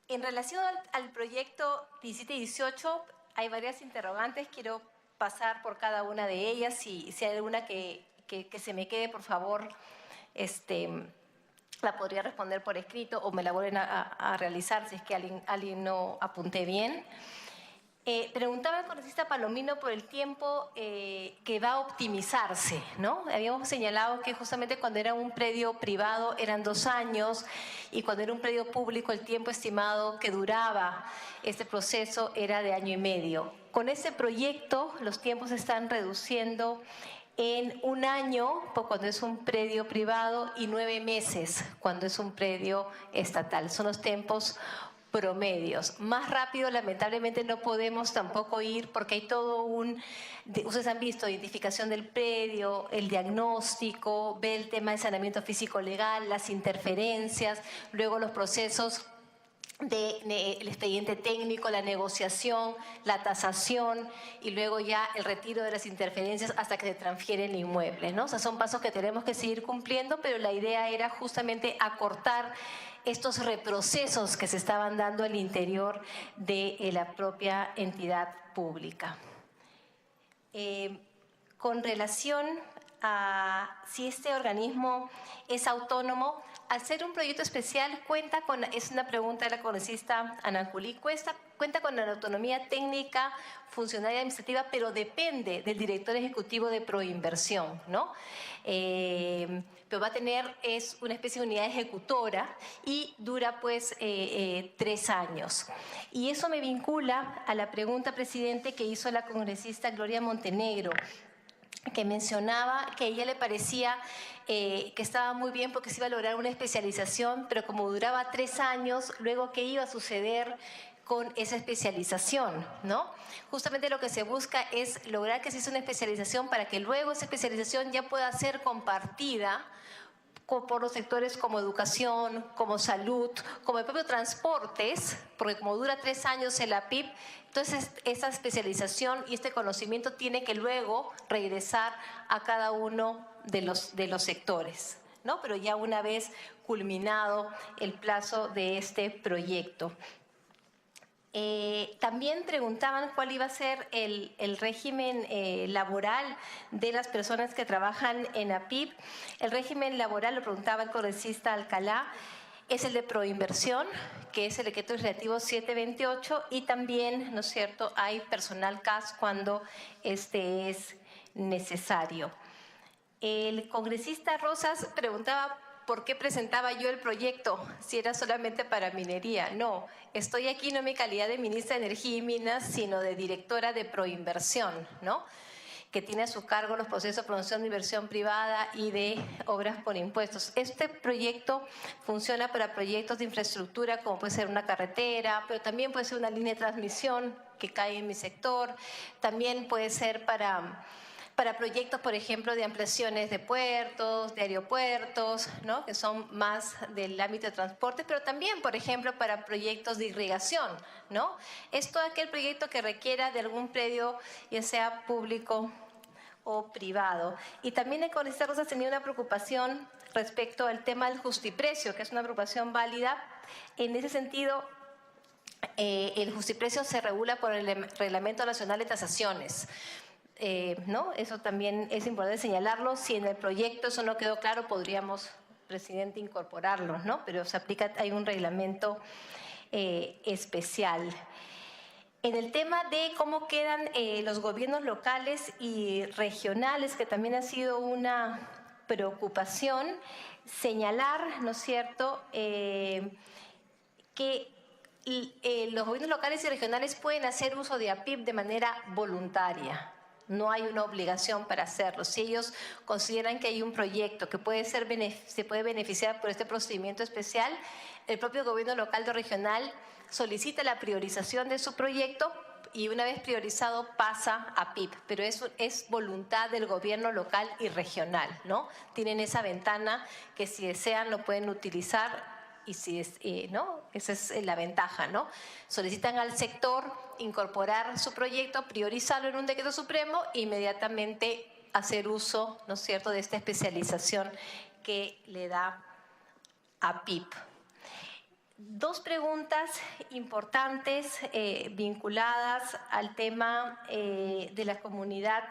relación al proyecto 1718, hay varias interrogantes. Quiero pasar por cada una de ellas y si hay alguna que se me quede, por favor, la podría responder por escrito o me la vuelven a realizar si es que alguien no apunté bien. Preguntaba el congresista Palomino por el tiempo que va a optimizarse, ¿no? Habíamos señalado que justamente cuando era un predio privado eran 2 años y cuando era un predio público el tiempo estimado que duraba este proceso era de 1 año y medio. Con este proyecto los tiempos se están reduciendo en 1 año cuando es un predio privado y 9 meses cuando es un predio estatal. Son los tiempos promedios. Más rápido, lamentablemente, no podemos tampoco ir porque hay todo ustedes han visto, identificación del predio, el diagnóstico, ve el tema de saneamiento físico-legal, las interferencias, luego los procesos del expediente técnico, la negociación, la tasación y luego ya el retiro de las interferencias hasta que se transfiere el inmueble, ¿no? O sea, son pasos que tenemos que seguir cumpliendo, pero la idea era justamente acortar estos reprocesos que se estaban dando al interior de la propia entidad pública. Con relación a si este organismo es autónomo, al ser un proyecto especial, es una pregunta de la congresista Ananculí, cuenta con la autonomía técnica, funcional y administrativa, pero depende del director ejecutivo de Proinversión, ¿no? Pero va a tener, es una especie de unidad ejecutora y dura pues 3 años. Y eso me vincula a la pregunta, presidente, que hizo la congresista Gloria Montenegro, que mencionaba que a ella le parecía que estaba muy bien porque se iba a lograr una especialización, pero como duraba 3 años, luego ¿qué iba a suceder con esa especialización, ¿no? Justamente lo que se busca es lograr que se hizo una especialización para que luego esa especialización ya pueda ser compartida por los sectores como educación, como salud, como el propio transportes, porque como dura 3 años el APIP, entonces esa especialización y este conocimiento tiene que luego regresar a cada uno de los sectores, ¿no? Pero ya una vez culminado el plazo de este proyecto. También preguntaban cuál iba a ser el régimen laboral de las personas que trabajan en APIP. El régimen laboral, lo preguntaba el congresista Alcalá, es el de Proinversión, que es el decreto legislativo 728, y también, ¿no es cierto?, hay personal CAS cuando este es necesario. El congresista Rosas preguntaba ¿por qué presentaba yo el proyecto si era solamente para minería? No, estoy aquí no en mi calidad de ministra de Energía y Minas, sino de directora de Proinversión, ¿no? Que tiene a su cargo los procesos de promoción de inversión privada y de obras por impuestos. Este proyecto funciona para proyectos de infraestructura como puede ser una carretera, pero también puede ser una línea de transmisión que cae en mi sector, también puede ser para proyectos, por ejemplo, de ampliaciones de puertos, de aeropuertos, ¿no? Que son más del ámbito de transporte, pero también, por ejemplo, para proyectos de irrigación, ¿no? Es todo aquel proyecto que requiera de algún predio, ya sea público o privado. Y también el congresista Rosas tenía una preocupación respecto al tema del justiprecio, que es una preocupación válida. En ese sentido, el justiprecio se regula por el Reglamento Nacional de Tasaciones. ¿No? Eso también es importante señalarlo. Si en el proyecto eso no quedó claro, podríamos, presidente, incorporarlo, ¿no? Pero se aplica, hay un reglamento especial. En el tema de cómo quedan los gobiernos locales y regionales, que también ha sido una preocupación, señalar, ¿no es cierto?, que los gobiernos locales y regionales pueden hacer uso de APIP de manera voluntaria. No hay una obligación para hacerlo. Si ellos consideran que hay un proyecto que se puede beneficiar por este procedimiento especial, el propio gobierno local o regional solicita la priorización de su proyecto y una vez priorizado pasa a PIP. Pero es voluntad del gobierno local y regional, ¿no? Tienen esa ventana que si desean lo pueden utilizar. Y si ¿no? Esa es la ventaja, ¿no? Solicitan al sector incorporar su proyecto, priorizarlo en un decreto supremo e inmediatamente hacer uso, ¿no es cierto?, de esta especialización que le da a PIP. 2 preguntas importantes vinculadas al tema de la comunidad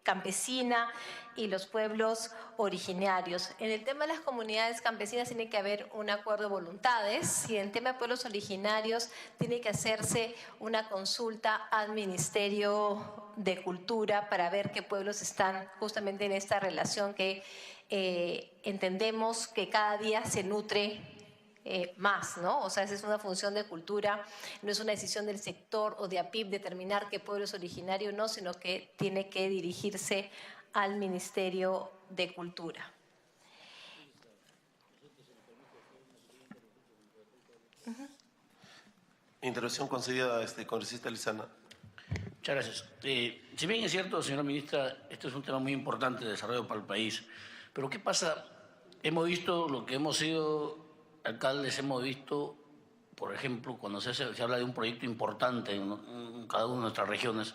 campesina y los pueblos originarios. En el tema de las comunidades campesinas tiene que haber un acuerdo de voluntades y en el tema de pueblos originarios tiene que hacerse una consulta al Ministerio de Cultura para ver qué pueblos están justamente en esta relación que entendemos que cada día se nutre más, ¿no? O sea, esa es una función de cultura, no es una decisión del sector o de APIP determinar qué pueblo es originario o no, sino que tiene que dirigirse al Ministerio de Cultura. Intervención concedida, congresista Lizana. Muchas gracias. Si bien es cierto, señora ministra, este es un tema muy importante de desarrollo para el país, pero ¿qué pasa? Hemos visto lo que hemos sido alcaldes, hemos visto, por ejemplo, cuando se habla de un proyecto importante en cada una de nuestras regiones,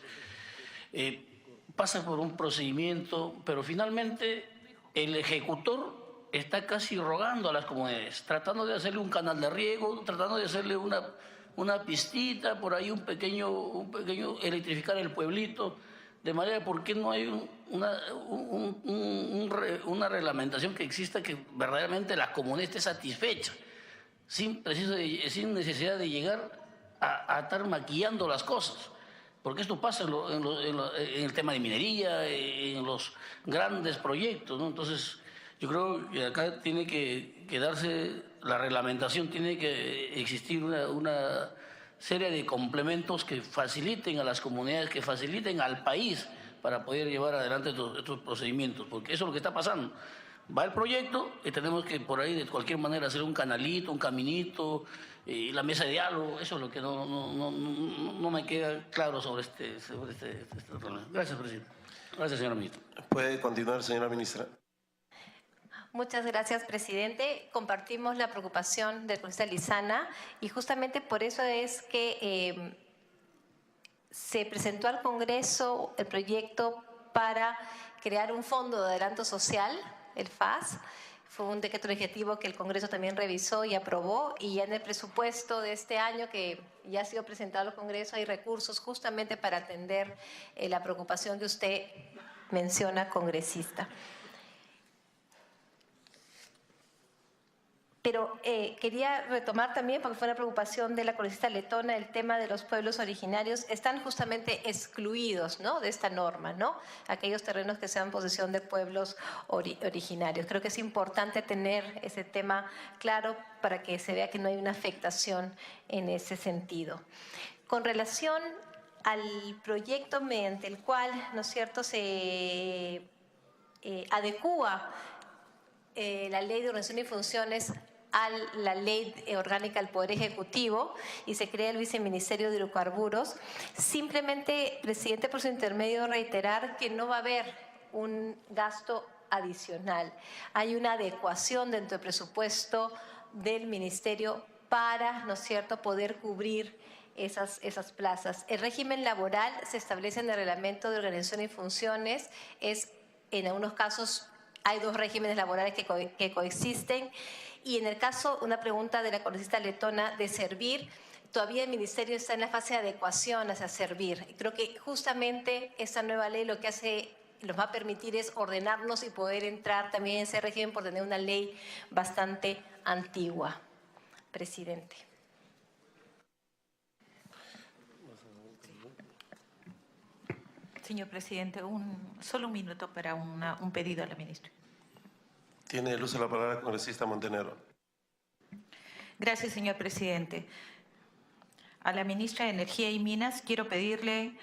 pasa por un procedimiento, pero finalmente el ejecutor está casi rogando a las comunidades, tratando de hacerle un canal de riego, tratando de hacerle una pistita, por ahí un pequeño electrificar el pueblito, De manera, ¿por qué no hay una reglamentación que exista que verdaderamente la comunidad esté satisfecha, sin necesidad de llegar a estar maquillando las cosas? Porque esto pasa en el tema de minería, en los grandes proyectos, ¿no? Entonces, yo creo que acá tiene que darse la reglamentación, tiene que existir una serie de complementos que faciliten a las comunidades, que faciliten al país para poder llevar adelante estos procedimientos, porque eso es lo que está pasando. Va el proyecto y tenemos que por ahí de cualquier manera hacer un canalito, un caminito, la mesa de diálogo. Eso es lo que no me queda claro sobre este problema. Gracias, presidente. Gracias, señora ministra. Puede continuar, señora ministra. Muchas gracias, presidente. Compartimos la preocupación del congresista Lizana y justamente por eso es que se presentó al Congreso el proyecto para crear un fondo de adelanto social, el FAS. Fue un decreto legislativo que el Congreso también revisó y aprobó, y ya en el presupuesto de este año que ya ha sido presentado al Congreso hay recursos justamente para atender la preocupación que usted menciona, congresista. Pero quería retomar también, porque fue una preocupación de la congresista letona, el tema de los pueblos originarios. Están justamente excluidos, ¿no?, de esta norma, ¿no?, aquellos terrenos que sean posesión de pueblos originarios. Creo que es importante tener ese tema claro para que se vea que no hay una afectación en ese sentido. Con relación al proyecto mediante el cual, ¿no es cierto?, se adecúa la Ley de Organización y Funciones a la Ley Orgánica del Poder Ejecutivo y se crea el Viceministerio de Hidrocarburos. Simplemente, presidente, por su intermedio, reiterar que no va a haber un gasto adicional. Hay una adecuación dentro del presupuesto del Ministerio para, ¿no es cierto?, poder cubrir esas plazas. El régimen laboral se establece en el Reglamento de Organización y Funciones. En algunos casos hay dos regímenes laborales que coexisten. Y en el caso, una pregunta de la congresista letona de Servir, todavía el Ministerio está en la fase de adecuación hacia Servir. Y creo que justamente esta nueva ley lo que nos va a permitir es ordenarnos y poder entrar también en ese régimen por tener una ley bastante antigua. Presidente. Señor presidente, solo un minuto para un pedido a la ministra. Tiene el uso de la palabra el congresista Montenegro. Gracias, señor presidente. A la ministra de Energía y Minas quiero pedirle,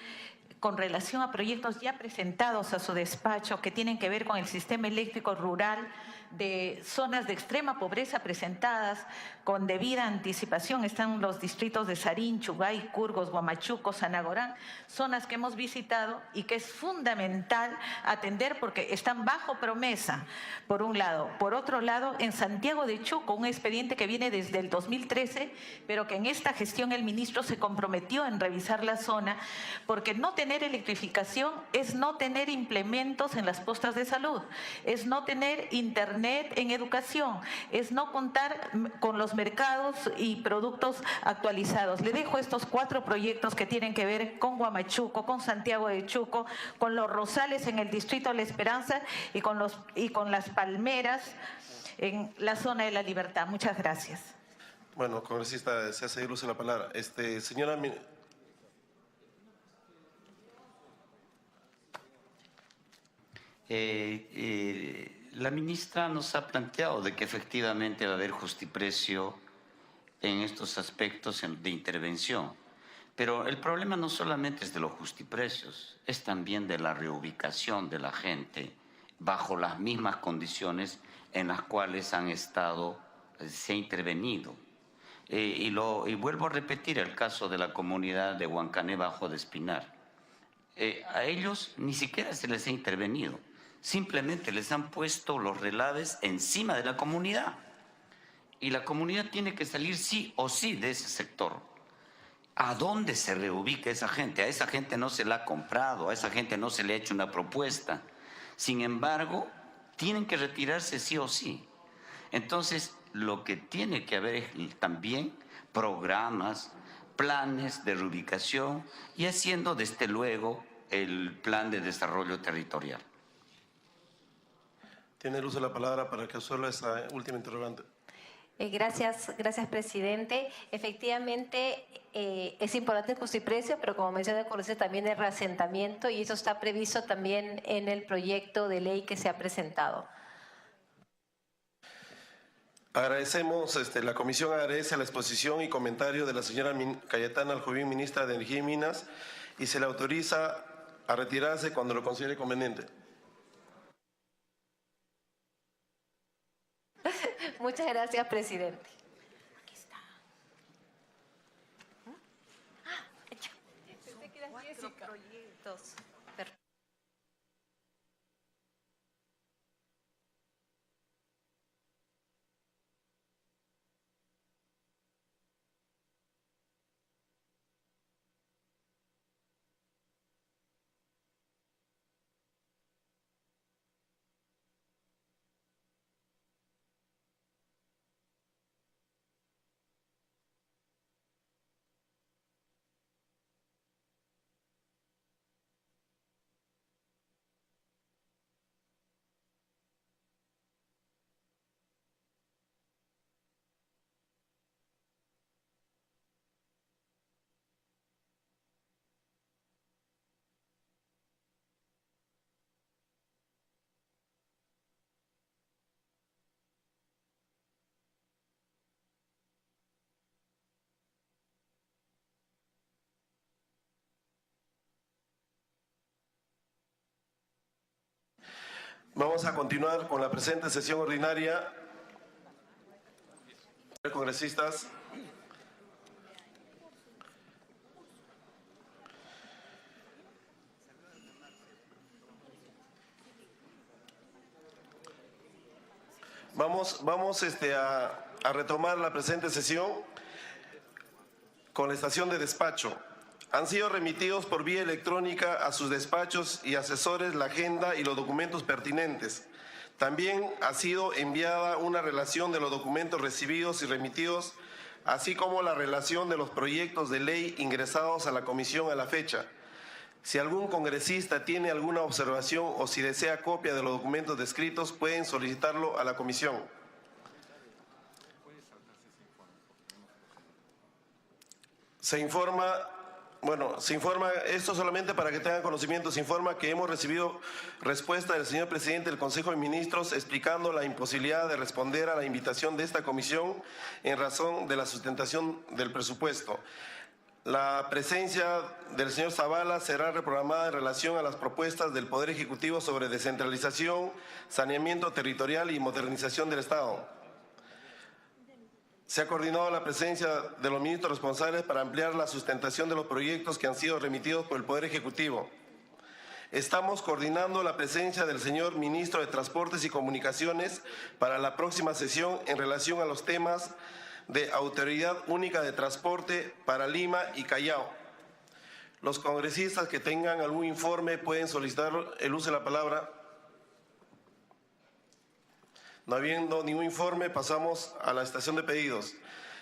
con relación a proyectos ya presentados a su despacho que tienen que ver con el sistema eléctrico rural de zonas de extrema pobreza presentadas con debida anticipación, están los distritos de Sarín, Chugay, Curgos, Huamachuco, Sanagorán, zonas que hemos visitado y que es fundamental atender porque están bajo promesa, por un lado. Por otro lado, en Santiago de Chuco, un expediente que viene desde el 2013, pero que en esta gestión el ministro se comprometió en revisar la zona, porque no tener electrificación es no tener implementos en las postas de salud, es no tener internet en educación, es no contar con los mercados y productos actualizados. Le dejo estos 4 proyectos que tienen que ver con Huamachuco, con Santiago de Chuco, con los Rosales en el distrito de La Esperanza y con las palmeras en la zona de La Libertad. Muchas gracias. Bueno, congresista, se hace uso de la palabra. Señora... La ministra nos ha planteado de que efectivamente va a haber justiprecio en estos aspectos de intervención, pero el problema no solamente es de los justiprecios, es también de la reubicación de la gente bajo las mismas condiciones en las cuales se ha intervenido. Y vuelvo a repetir el caso de la comunidad de Huancané Bajo de Espinar. A ellos ni siquiera se les ha intervenido. Simplemente les han puesto los relaves encima de la comunidad. Y la comunidad tiene que salir sí o sí de ese sector. ¿A dónde se reubica esa gente? A esa gente no se la ha comprado, a esa gente no se le ha hecho una propuesta. Sin embargo, tienen que retirarse sí o sí. Entonces, lo que tiene que haber es también programas, planes de reubicación y haciendo desde luego el Plan de Desarrollo Territorial. Tiene el uso de la palabra para que resuelva esa última interrogante. Gracias, presidente. Efectivamente, es importante el costo y precio, pero como menciona el congresista, también el reasentamiento, y eso está previsto también en el proyecto de ley que se ha presentado. Agradecemos, la comisión agradece la exposición y comentario de la señora Cayetana Aljovín, ministra de Energía y Minas, y se le autoriza a retirarse cuando lo considere conveniente. Muchas gracias, presidente. Aquí está. Pensé que era Jessica. Proyectos. Vamos a continuar con la presente sesión ordinaria. Congresistas. Vamos a retomar la presente sesión con la estación de despacho. Han sido remitidos por vía electrónica a sus despachos y asesores la agenda y los documentos pertinentes. También ha sido enviada una relación de los documentos recibidos y remitidos, así como la relación de los proyectos de ley ingresados a la comisión a la fecha. Si algún congresista tiene alguna observación o si desea copia de los documentos descritos, pueden solicitarlo a la comisión. Se informa, esto solamente para que tengan conocimiento, se informa que hemos recibido respuesta del señor presidente del Consejo de Ministros explicando la imposibilidad de responder a la invitación de esta comisión en razón de la sustentación del presupuesto. La presencia del señor Zavala será reprogramada en relación a las propuestas del Poder Ejecutivo sobre descentralización, saneamiento territorial y modernización del Estado. Se ha coordinado la presencia de los ministros responsables para ampliar la sustentación de los proyectos que han sido remitidos por el Poder Ejecutivo. Estamos coordinando la presencia del señor ministro de Transportes y Comunicaciones para la próxima sesión en relación a los temas de Autoridad Única de Transporte para Lima y Callao. Los congresistas que tengan algún informe pueden solicitar el uso de la palabra. No habiendo ningún informe, pasamos a la estación de pedidos.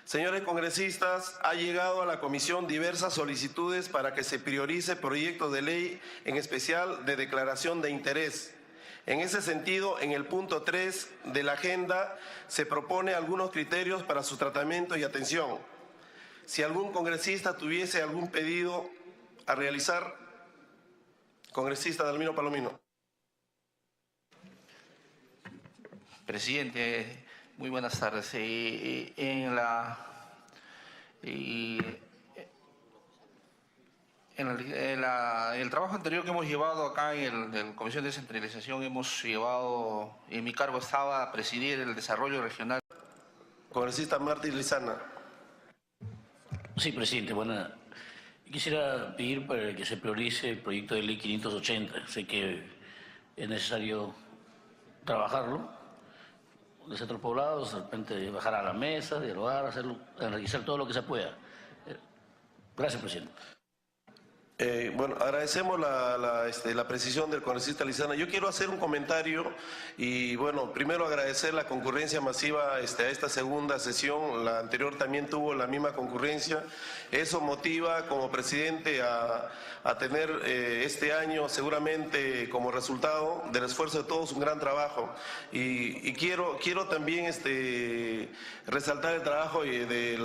Señores congresistas, ha llegado a la comisión diversas solicitudes para que se priorice proyectos de ley, en especial de declaración de interés. En ese sentido, en el punto 3 de la agenda se propone algunos criterios para su tratamiento y atención. Si algún congresista tuviese algún pedido a realizar, congresista Dalmino Palomino. Presidente, muy buenas tardes. El trabajo anterior que hemos llevado acá en la Comisión de Descentralización, hemos llevado, en mi cargo estaba a presidir el desarrollo regional. Congresista Martín Lizana. Sí, presidente. Bueno, quisiera pedir para que se priorice el proyecto de ley 580. Sé que es necesario trabajarlo. De centros poblados, de repente bajar a la mesa, dialogar, hacerlo, realizar todo lo que se pueda. Gracias, presidente. Bueno, agradecemos la precisión del congresista Lizana. Yo quiero hacer un comentario y, bueno, primero agradecer la concurrencia masiva a esta segunda sesión. La anterior también tuvo la misma concurrencia. Eso motiva como presidente a tener este año seguramente como resultado del esfuerzo de todos un gran trabajo. Y quiero también resaltar el trabajo de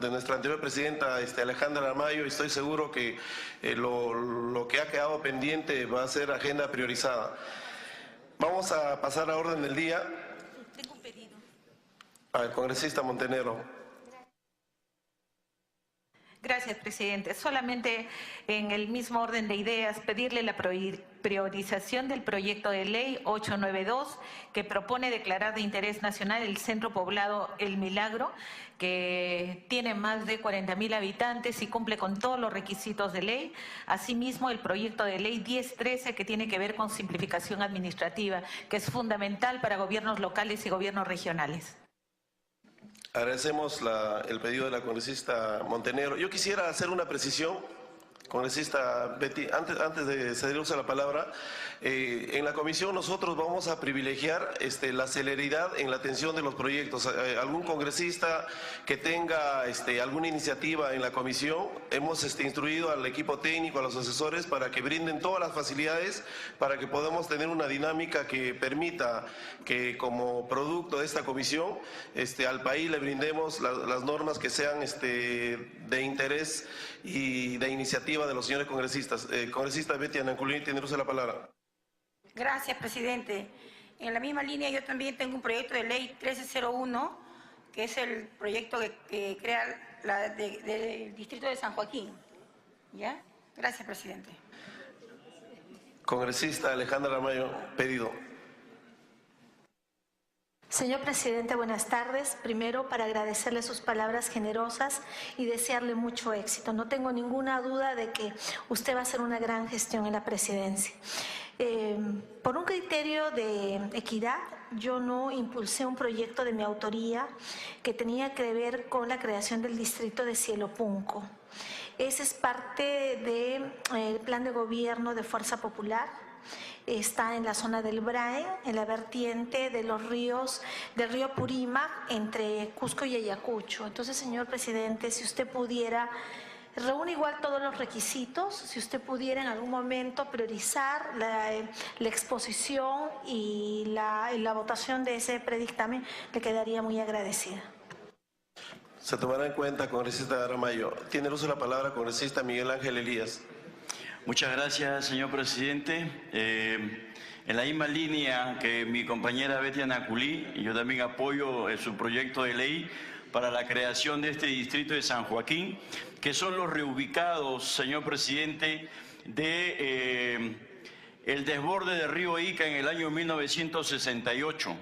nuestra anterior presidenta Alejandra Aramayo. Estoy seguro que lo que ha quedado pendiente va a ser agenda priorizada. Vamos a pasar a orden del día. Tengo un pedido. Al congresista Montenegro. Gracias, presidente. Solamente en el mismo orden de ideas, pedirle la priorización del proyecto de ley 892 que propone declarar de interés nacional el centro poblado El Milagro, que tiene más de 40.000 habitantes y cumple con todos los requisitos de ley. Asimismo, el proyecto de ley 1013 que tiene que ver con simplificación administrativa, que es fundamental para gobiernos locales y gobiernos regionales. Agradecemos el pedido de la congresista Montenegro. Yo quisiera hacer una precisión, congresista Betty, antes de ceder uso a la palabra. En la comisión nosotros vamos a privilegiar la celeridad en la atención de los proyectos. Algún congresista que tenga alguna iniciativa en la comisión, hemos instruido al equipo técnico, a los asesores, para que brinden todas las facilidades para que podamos tener una dinámica que permita que como producto de esta comisión al país le brindemos las normas que sean de interés y de iniciativa de los señores congresistas. Congresista Betty Ananculini, tiene uso de la palabra. Gracias, presidente. En la misma línea yo también tengo un proyecto de ley 1301, que es el proyecto que crea del distrito de San Joaquín. ¿Ya? Gracias, presidente. Congresista Alejandra Aramayo, pedido. Señor presidente, buenas tardes. Primero, para agradecerle sus palabras generosas y desearle mucho éxito. No tengo ninguna duda de que usted va a hacer una gran gestión en la presidencia. Por un criterio de equidad, yo no impulsé un proyecto de mi autoría que tenía que ver con la creación del distrito de Cielo Punco. Ese es parte del plan de gobierno de Fuerza Popular. Está en la zona del Braen, en la vertiente de los ríos, del río Purímac, entre Cusco y Ayacucho. Entonces, señor presidente, si usted pudiera, reúne igual todos los requisitos, si usted pudiera en algún momento priorizar la exposición y la votación de ese predictamen, le quedaría muy agradecida. Se tomará en cuenta, congresista Aramayo. Tiene el uso de la palabra, congresista Miguel Ángel Elías. Muchas gracias, señor presidente. En la misma línea que mi compañera Betty Ananculini, yo también apoyo su proyecto de ley para la creación de este distrito de San Joaquín, que son los reubicados, señor presidente, de el desborde del río Ica en el año 1968.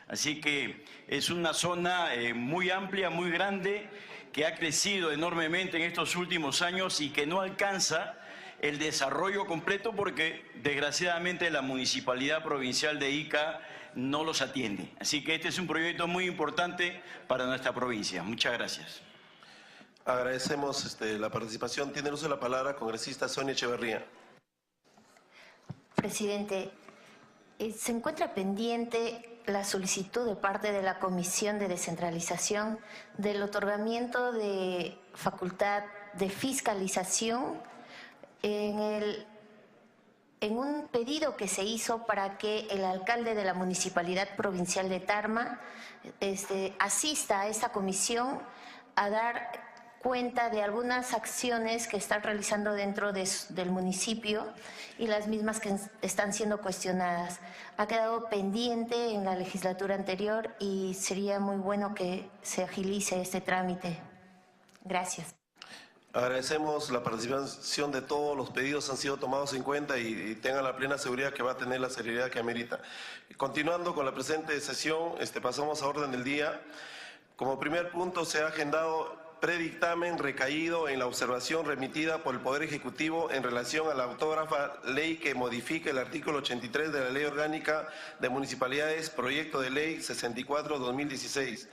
Así que es una zona muy amplia, muy grande, que ha crecido enormemente en estos últimos años y que no alcanza el desarrollo completo porque desgraciadamente la Municipalidad Provincial de Ica no los atiende. Así que este es un proyecto muy importante para nuestra provincia. Muchas gracias. Agradecemos la participación. Tiene el uso de la palabra congresista Sonia Echeverría. Presidente, se encuentra pendiente la solicitud de parte de la Comisión de Descentralización del otorgamiento de facultad de fiscalización en un pedido que se hizo para que el alcalde de la Municipalidad Provincial de Tarma asista a esta comisión a dar cuenta de algunas acciones que están realizando dentro del municipio y las mismas que están siendo cuestionadas. Ha quedado pendiente en la legislatura anterior y sería muy bueno que se agilice este trámite. Gracias. Agradecemos la participación de todos, los pedidos han sido tomados en cuenta y tengan la plena seguridad que va a tener la seriedad que amerita. Continuando con la presente sesión, pasamos a orden del día. Como primer punto se ha agendado predictamen recaído en la observación remitida por el Poder Ejecutivo en relación a la autógrafa ley que modifica el artículo 83 de la Ley Orgánica de Municipalidades, proyecto de ley 64-2016.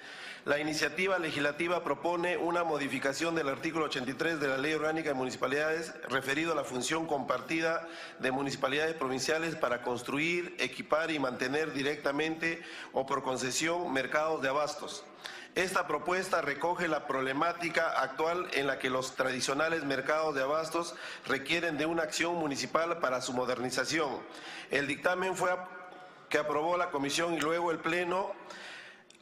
La iniciativa legislativa propone una modificación del artículo 83 de la Ley Orgánica de Municipalidades referido a la función compartida de municipalidades provinciales para construir, equipar y mantener directamente o por concesión mercados de abastos. Esta propuesta recoge la problemática actual en la que los tradicionales mercados de abastos requieren de una acción municipal para su modernización. El dictamen que aprobó la Comisión y luego el Pleno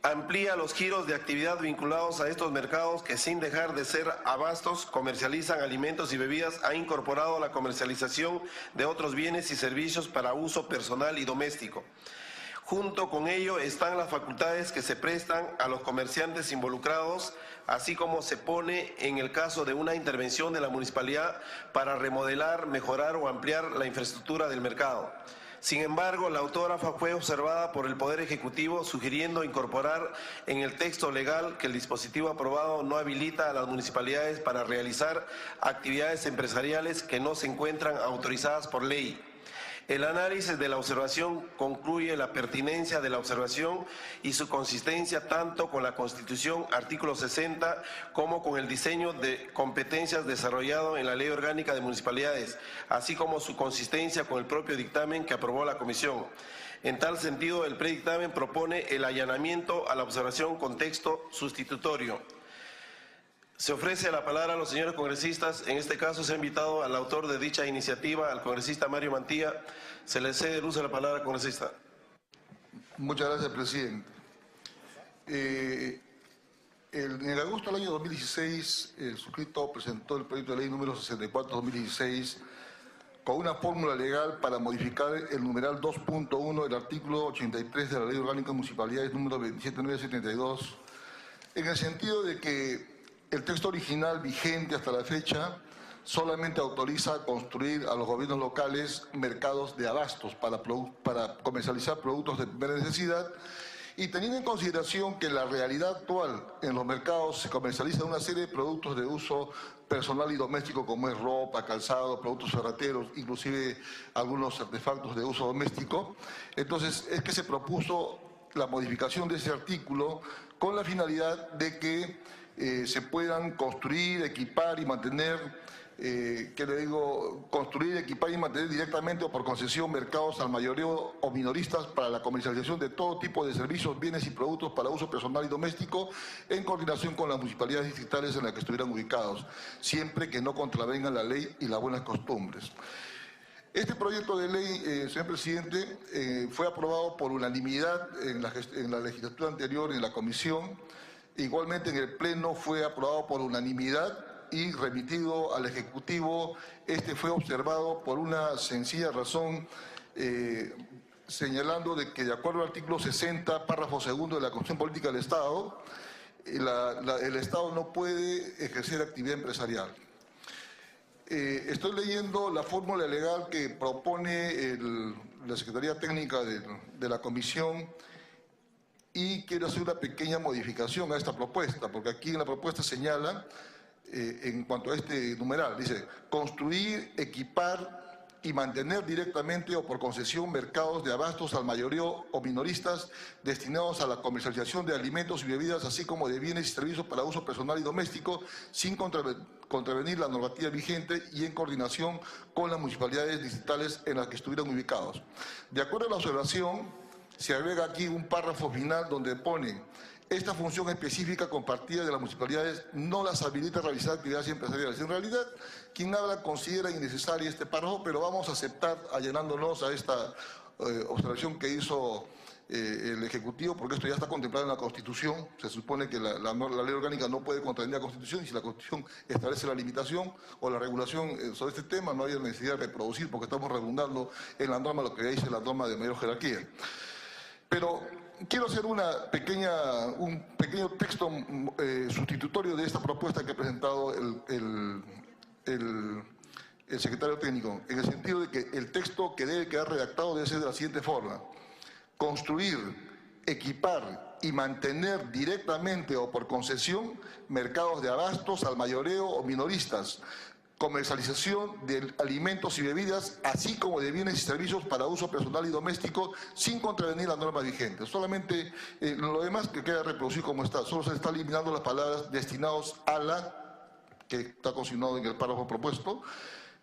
amplía los giros de actividad vinculados a estos mercados que, sin dejar de ser abastos, comercializan alimentos y bebidas, ha incorporado la comercialización de otros bienes y servicios para uso personal y doméstico. Junto con ello están las facultades que se prestan a los comerciantes involucrados, así como se pone en el caso de una intervención de la municipalidad para remodelar, mejorar o ampliar la infraestructura del mercado. Sin embargo, la autógrafa fue observada por el Poder Ejecutivo sugiriendo incorporar en el texto legal que el dispositivo aprobado no habilita a las municipalidades para realizar actividades empresariales que no se encuentran autorizadas por ley. El análisis de la observación concluye la pertinencia de la observación y su consistencia tanto con la Constitución, artículo 60, como con el diseño de competencias desarrollado en la Ley Orgánica de Municipalidades, así como su consistencia con el propio dictamen que aprobó la Comisión. En tal sentido, el predictamen propone el allanamiento a la observación con texto sustitutorio. Se ofrece la palabra a los señores congresistas. En este caso se ha invitado al autor de dicha iniciativa, al congresista Mario Mantilla. Se le cede el uso de la palabra al congresista. Muchas gracias, presidente. En el agosto del año 2016, el suscrito presentó el proyecto de ley número 64/2016 con una fórmula legal para modificar el numeral 2.1 del artículo 83 de la Ley Orgánica de Municipalidades número 27972, en el sentido de que el texto original vigente hasta la fecha solamente autoriza construir a los gobiernos locales mercados de abastos para comercializar productos de primera necesidad, y teniendo en consideración que la realidad actual en los mercados se comercializa una serie de productos de uso personal y doméstico como es ropa, calzado, productos ferreteros, inclusive algunos artefactos de uso doméstico, entonces es que se propuso la modificación de ese artículo con la finalidad de que se puedan construir, equipar y mantener, construir, equipar y mantener directamente o por concesión mercados al mayoreo o minoristas para la comercialización de todo tipo de servicios, bienes y productos para uso personal y doméstico en coordinación con las municipalidades distritales en las que estuvieran ubicados, siempre que no contravengan la ley y las buenas costumbres. Este proyecto de ley, señor presidente, fue aprobado por unanimidad en la legislatura anterior en la comisión. Igualmente en el Pleno fue aprobado por unanimidad y remitido al Ejecutivo. Este fue observado por una sencilla razón, señalando de que de acuerdo al artículo 60, párrafo segundo de la Constitución Política del Estado, el Estado no puede ejercer actividad empresarial. Estoy leyendo la fórmula legal que propone la Secretaría Técnica de la Comisión y quiero hacer una pequeña modificación a esta propuesta, porque aquí en la propuesta señala, en cuanto a este numeral, dice, construir, equipar y mantener directamente o por concesión mercados de abastos al mayoreo o minoristas destinados a la comercialización de alimentos y bebidas, así como de bienes y servicios para uso personal y doméstico, sin contravenir la normativa vigente y en coordinación con las municipalidades distritales en las que estuvieran ubicados. De acuerdo a la observación, se agrega aquí un párrafo final donde pone: esta función específica compartida de las municipalidades no las habilita a realizar actividades empresariales. En realidad, quien habla considera innecesario este párrafo, pero vamos a aceptar allanándonos a esta observación que hizo el Ejecutivo, porque esto ya está contemplado en la Constitución. Se supone que la ley orgánica no puede contravenir la Constitución, y si la Constitución establece la limitación o la regulación sobre este tema, no hay necesidad de reproducir, porque estamos redundando en la norma lo que ya dice la norma de mayor jerarquía. Pero quiero hacer un pequeño texto sustitutorio de esta propuesta que ha presentado el secretario técnico, en el sentido de que el texto que debe quedar redactado debe ser de la siguiente forma: construir, equipar y mantener directamente o por concesión mercados de abastos al mayoreo o minoristas comercialización de alimentos y bebidas, así como de bienes y servicios para uso personal y doméstico, sin contravenir la norma vigente. Solamente lo demás que queda reproducido como está. Solo se está eliminando las palabras destinados a la, que está consignado en el párrafo propuesto,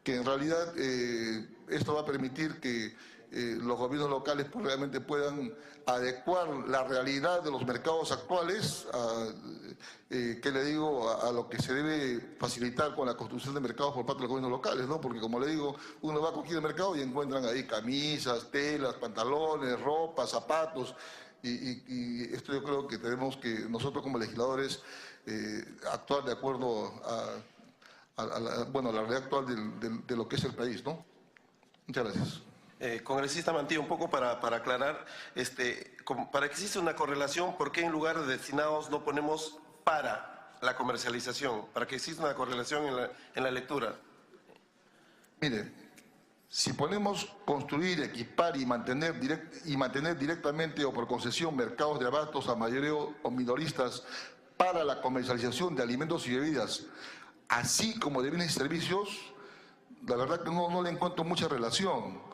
que en realidad esto va a permitir que los gobiernos locales pues, realmente puedan adecuar la realidad de los mercados actuales a lo que se debe facilitar con la construcción de mercados por parte de los gobiernos locales, ¿no? Porque como le digo, uno va a cualquier mercado y encuentran ahí camisas, telas, pantalones, ropa, zapatos, y esto yo creo que tenemos que nosotros como legisladores actuar de acuerdo a la realidad actual de lo que es el país, ¿no? Muchas gracias. Congresista Mantilla, un poco para aclarar, para que exista una correlación, ¿por qué en lugar de destinados no ponemos para la comercialización? Para que exista una correlación en la lectura. Mire, si ponemos construir, equipar y mantener directamente o por concesión mercados de abastos a mayoría o minoristas para la comercialización de alimentos y bebidas, así como de bienes y servicios, la verdad que no le encuentro mucha relación.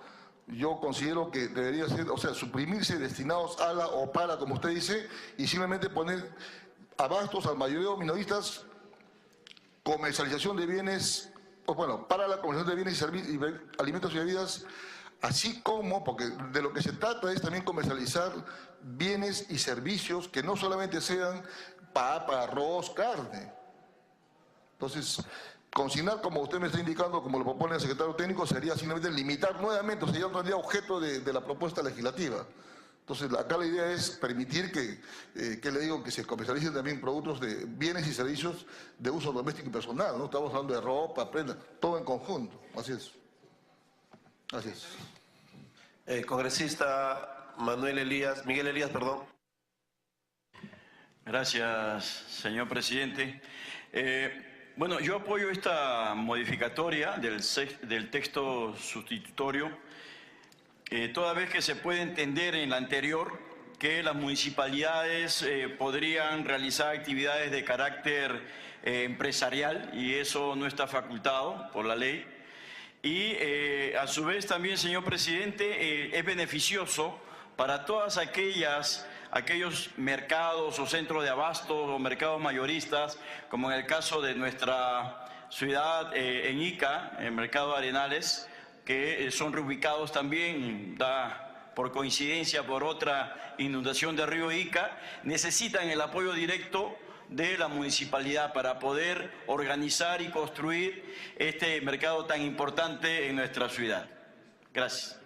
Yo considero que debería ser, suprimirse destinados a la o para, como usted dice, y simplemente poner abastos al mayoría o minoristas, comercialización de bienes, para la comercialización de bienes y servicios, alimentos y bebidas, así como, porque de lo que se trata es también comercializar bienes y servicios que no solamente sean papa, arroz, carne. Entonces, consignar, como usted me está indicando, como lo propone el secretario técnico, sería simplemente limitar nuevamente, sería en realidad objeto de la propuesta legislativa. Entonces, acá la idea es permitir que le digo, que se comercialicen también productos de bienes y servicios de uso doméstico y personal, ¿no? Estamos hablando de ropa, prenda, todo en conjunto. Así es. Así es. Congresista Miguel Elías, perdón. Gracias, señor presidente. Bueno, yo apoyo esta modificatoria del texto sustitutorio, toda vez que se puede entender en la anterior que las municipalidades podrían realizar actividades de carácter empresarial y eso no está facultado por la ley. Y a su vez también, señor presidente, es beneficioso para todas aquellos mercados o centros de abasto o mercados mayoristas, como en el caso de nuestra ciudad en Ica, en el mercado de Arenales, que son reubicados también, por coincidencia, por otra inundación del río Ica, necesitan el apoyo directo de la municipalidad para poder organizar y construir este mercado tan importante en nuestra ciudad. Gracias.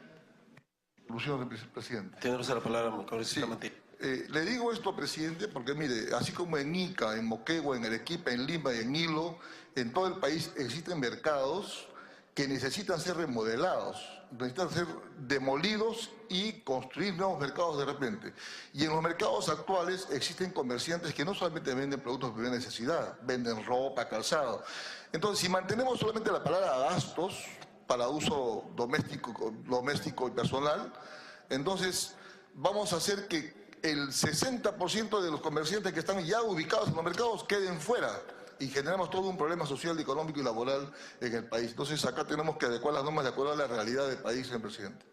Señor presidente. Tiene la palabra, congresista Mantilla. Le digo esto, presidente, porque mire, así como en Ica, en Moquegua, en Arequipa, en Lima y en Hilo, en todo el país existen mercados que necesitan ser remodelados, necesitan ser demolidos y construir nuevos mercados de repente. Y en los mercados actuales existen comerciantes que no solamente venden productos de primera necesidad, venden ropa, calzado. Entonces, si mantenemos solamente la palabra abastos para uso doméstico y personal, entonces vamos a hacer que el 60% de los comerciantes que están ya ubicados en los mercados queden fuera y generamos todo un problema social, económico y laboral en el país. Entonces acá tenemos que adecuar las normas de acuerdo a la realidad del país, señor presidente.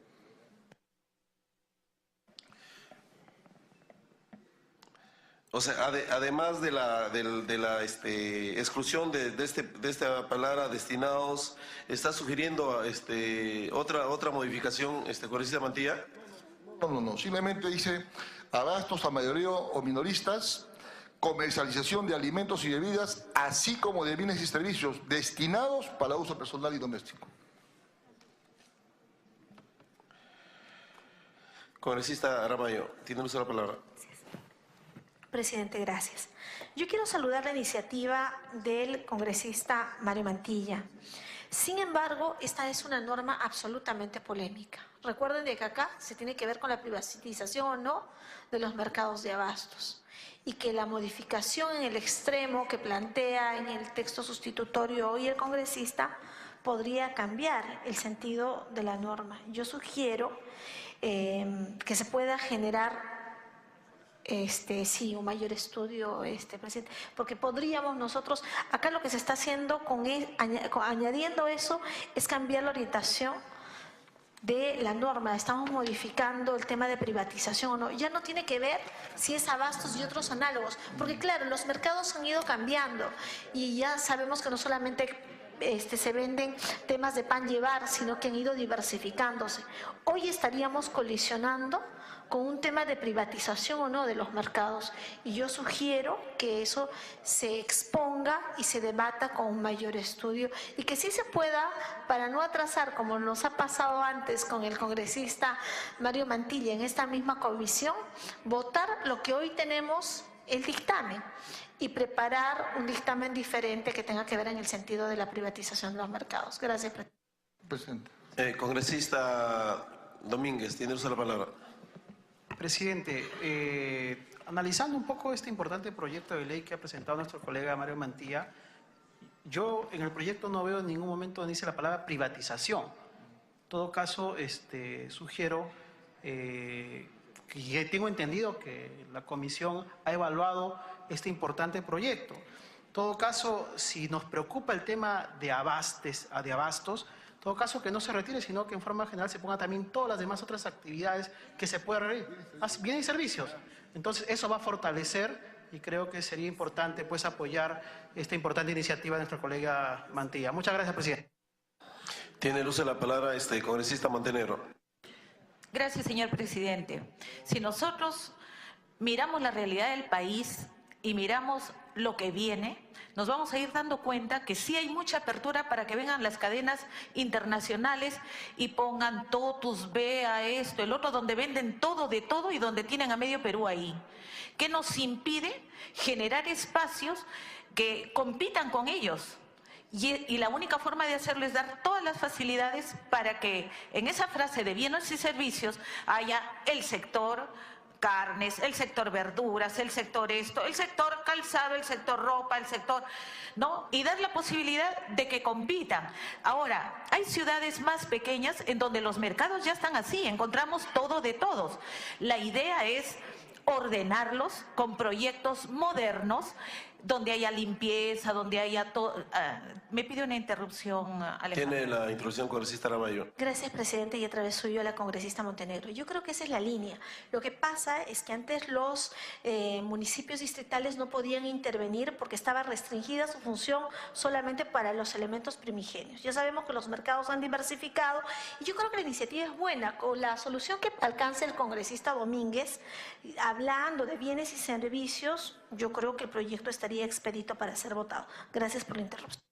O sea, además de la exclusión de esta palabra destinados, ¿está sugiriendo otra modificación, congresista Mantilla? No, simplemente dice abastos a mayoría o minoristas, comercialización de alimentos y bebidas, así como de bienes y servicios destinados para uso personal y doméstico. Congresista Aramayo, tiene usted la palabra. Presidente, gracias. Yo quiero saludar la iniciativa del congresista Mario Mantilla. Sin embargo, esta es una norma absolutamente polémica. Recuerden de que acá se tiene que ver con la privatización o no de los mercados de abastos y que la modificación en el extremo que plantea en el texto sustitutorio hoy el congresista podría cambiar el sentido de la norma. Yo sugiero que se pueda generar Sí, un mayor estudio, presidente, porque podríamos nosotros, acá lo que se está haciendo añadiendo eso es cambiar la orientación de la norma. Estamos modificando el tema de privatización o no. Ya no tiene que ver si es abastos y otros análogos, porque claro, los mercados han ido cambiando y ya sabemos que no solamente se venden temas de pan llevar, sino que han ido diversificándose. Hoy estaríamos colisionando con un tema de privatización o no de los mercados. Y yo sugiero que eso se exponga y se debata con un mayor estudio y que sí se pueda, para no atrasar, como nos ha pasado antes con el congresista Mario Mantilla en esta misma comisión, votar lo que hoy tenemos, el dictamen, y preparar un dictamen diferente que tenga que ver en el sentido de la privatización de los mercados. Gracias, presidente. Congresista Domínguez, tiene usted la palabra. Presidente, analizando un poco este importante proyecto de ley que ha presentado nuestro colega Mario Mantilla, yo en el proyecto no veo en ningún momento donde dice la palabra privatización. En todo caso, sugiero, que tengo entendido que la comisión ha evaluado este importante proyecto. En todo caso, si nos preocupa el tema de abastos, en todo caso que no se retire, sino que en forma general se ponga también todas las demás otras actividades que se puedan realizar. Bienes y servicios. Entonces eso va a fortalecer y creo que sería importante pues apoyar esta importante iniciativa de nuestro colega Mantilla. Muchas gracias, presidente. Tiene luz de la palabra congresista Montenegro. Gracias, señor presidente. Si nosotros miramos la realidad del país y miramos lo que viene, nos vamos a ir dando cuenta que sí hay mucha apertura para que vengan las cadenas internacionales y pongan Totus, Vea, esto, el otro, donde venden todo de todo y donde tienen a medio Perú ahí. ¿Qué nos impide generar espacios que compitan con ellos? Y la única forma de hacerlo es dar todas las facilidades para que en esa frase de bienes y servicios haya el sector carnes, el sector verduras, el sector esto, el sector calzado, el sector ropa, el sector, ¿no? Y dar la posibilidad de que compitan. Ahora, hay ciudades más pequeñas en donde los mercados ya están así, encontramos todo de todos. La idea es ordenarlos con proyectos modernos, donde haya limpieza, donde haya todo. Me pide una interrupción, Alejandra. Tiene la interrupción, congresista Aramayo. Gracias, presidente, y a través suyo a la congresista Montenegro. Yo creo que esa es la línea. Lo que pasa es que antes los municipios distritales no podían intervenir porque estaba restringida su función solamente para los elementos primigenios. Ya sabemos que los mercados han diversificado y yo creo que la iniciativa es buena. Con la solución que alcance el congresista Domínguez, hablando de bienes y servicios, yo creo que el proyecto estaría expedito para ser votado. Gracias por la interrupción.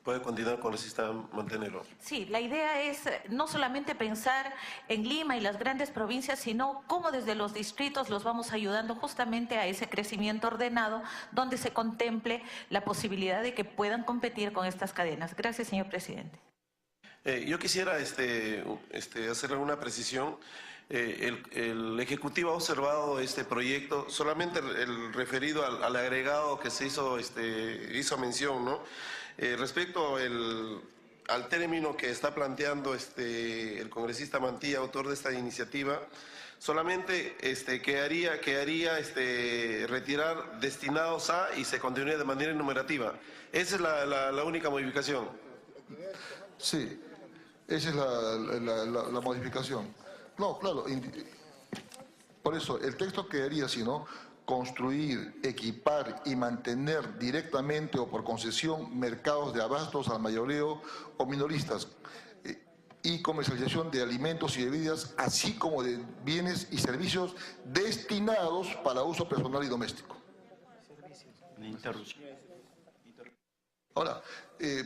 Puede continuar, congresista Montenegro. Sí, la idea es no solamente pensar en Lima y las grandes provincias, sino cómo desde los distritos los vamos ayudando justamente a ese crecimiento ordenado, donde se contemple la posibilidad de que puedan competir con estas cadenas. Gracias, señor presidente. Yo quisiera hacer alguna precisión. El Ejecutivo ha observado este proyecto, solamente el referido al agregado que se hizo mención, ¿no? Respecto al término que está planteando el congresista Mantilla, autor de esta iniciativa, solamente quedaría retirar destinados a y se continuaría de manera enumerativa. Esa es la única modificación. Sí, esa es la modificación. No, claro, por eso el texto quedaría así, ¿no? Construir, equipar y mantener directamente o por concesión mercados de abastos al mayoreo o minoristas y comercialización de alimentos y bebidas, así como de bienes y servicios destinados para uso personal y doméstico. Ahora,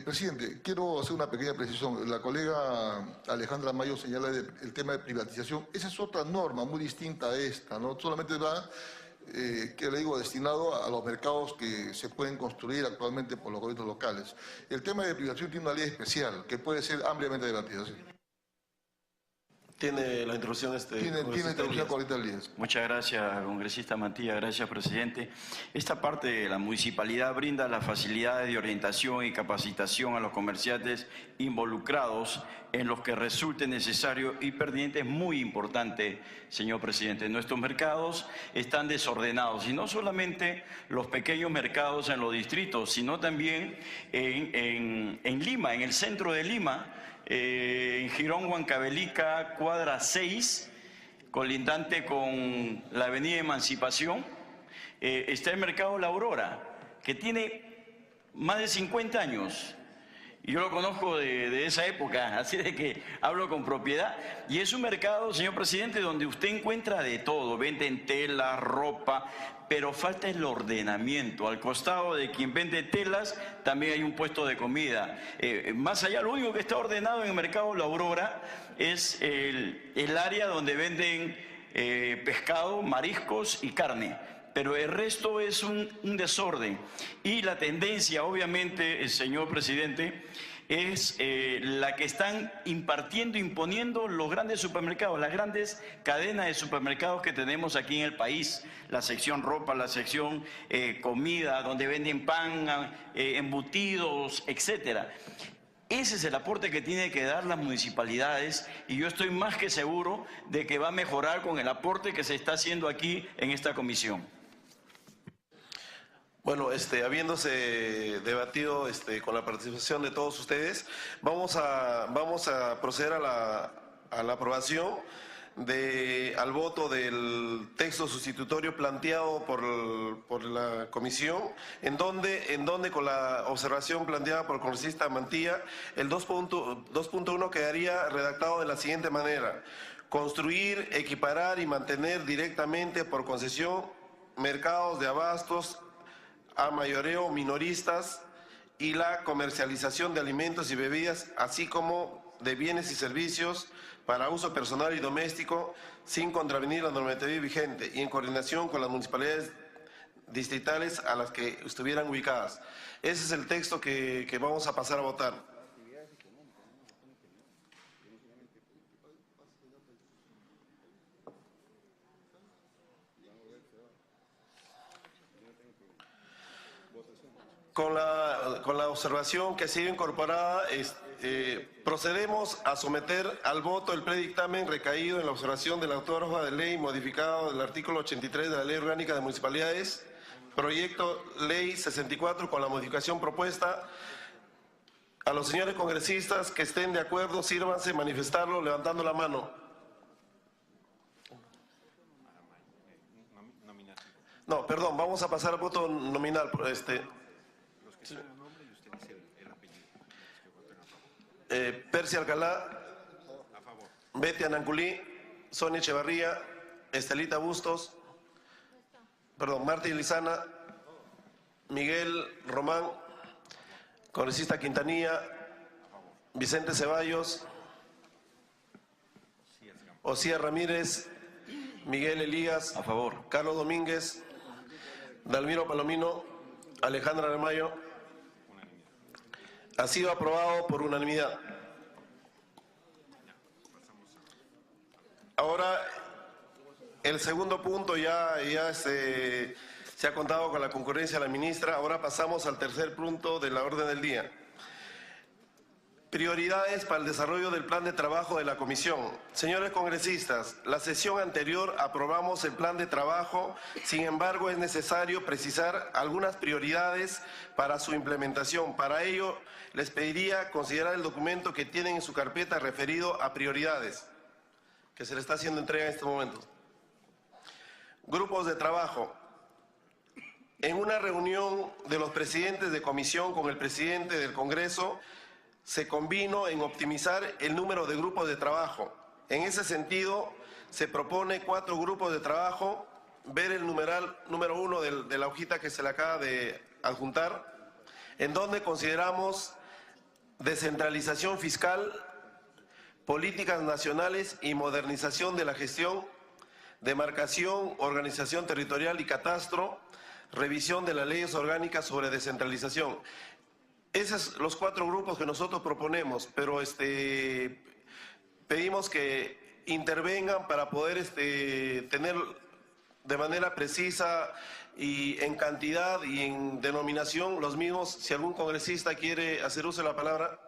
presidente, quiero hacer una pequeña precisión. La colega Alejandra Mayo señala el tema de privatización. Esa es otra norma muy distinta a esta, ¿no? Solamente va, que le digo, destinado a los mercados que se pueden construir actualmente por los gobiernos locales. El tema de privatización tiene una ley especial que puede ser ampliamente debatida. ¿Sí? Tiene la introducción Tiene introducción congresista Elías. Muchas gracias, congresista Mantilla. Gracias, presidente. Esta parte de la municipalidad brinda las facilidades de orientación y capacitación a los comerciantes involucrados en los que resulte necesario y pertinente. Es muy importante, señor presidente. Nuestros mercados están desordenados, y no solamente los pequeños mercados en los distritos, sino también en Lima, en el centro de Lima, en Girón Huancavelica, cuadra 6, colindante con la avenida Emancipación, está el mercado La Aurora, que tiene más de 50 años. Yo lo conozco de esa época, así de que hablo con propiedad. Y es un mercado, señor presidente, donde usted encuentra de todo. Venden tela, ropa, pero falta el ordenamiento. Al costado de quien vende telas también hay un puesto de comida. Más allá, lo único que está ordenado en el mercado La Aurora es el área donde venden pescado, mariscos y carne. Pero el resto es un desorden. Y la tendencia, obviamente, señor presidente, es la que están imponiendo los grandes supermercados, las grandes cadenas de supermercados que tenemos aquí en el país. La sección ropa, la sección comida, donde venden pan, embutidos, etcétera. Ese es el aporte que tienen que dar las municipalidades, y yo estoy más que seguro de que va a mejorar con el aporte que se está haciendo aquí en esta comisión. Bueno, habiéndose debatido con la participación de todos ustedes, vamos a proceder a la aprobación al voto del texto sustitutorio planteado por la comisión, en donde con la observación planteada por el congresista Mantilla, el 2.1 quedaría redactado de la siguiente manera: construir, equiparar y mantener directamente por concesión mercados de abastos a mayoreo minoristas y la comercialización de alimentos y bebidas, así como de bienes y servicios para uso personal y doméstico, sin contravenir la normatividad vigente y en coordinación con las municipalidades distritales a las que estuvieran ubicadas. Ese es el texto que vamos a pasar a votar. Con la observación que ha sido incorporada, procedemos a someter al voto el predictamen recaído en la observación de la autógrafa de ley modificado del artículo 83 de la Ley Orgánica de Municipalidades, proyecto Ley 64, con la modificación propuesta. A los señores congresistas que estén de acuerdo, sírvanse manifestarlo levantando la mano. No, perdón, vamos a pasar al voto nominal. Persia Alcalá, Betty Ananculí, Sonia Echevarría, Estelita Bustos, Martín Lizana, Miguel Román, congresista Quintanilla, Vicente Ceballos, Osías Ramírez, Miguel Elías, a favor, Carlos Domínguez, Dalmiro Palomino, Alejandra Aramayo. Ha sido aprobado por unanimidad. Ahora, el segundo punto ya se ha contado con la concurrencia de la ministra. Ahora pasamos al tercer punto de la orden del día. Prioridades para el desarrollo del plan de trabajo de la comisión. Señores congresistas, la sesión anterior aprobamos el plan de trabajo. Sin embargo, es necesario precisar algunas prioridades para su implementación. Para ello, les pediría considerar el documento que tienen en su carpeta referido a prioridades, que se le está haciendo entrega en este momento. Grupos de trabajo. En una reunión de los presidentes de comisión con el presidente del Congreso, se convino en optimizar el número de grupos de trabajo. En ese sentido, se propone 4 grupos de trabajo. Ver el numeral número 1 de la hojita que se le acaba de adjuntar, en donde consideramos descentralización fiscal, políticas nacionales y modernización de la gestión, demarcación, organización territorial y catastro, revisión de las leyes orgánicas sobre descentralización. Esos son los 4 grupos que nosotros proponemos, pero pedimos que intervengan para poder tener de manera precisa y en cantidad y en denominación los mismos. Si algún congresista quiere hacer uso de la palabra.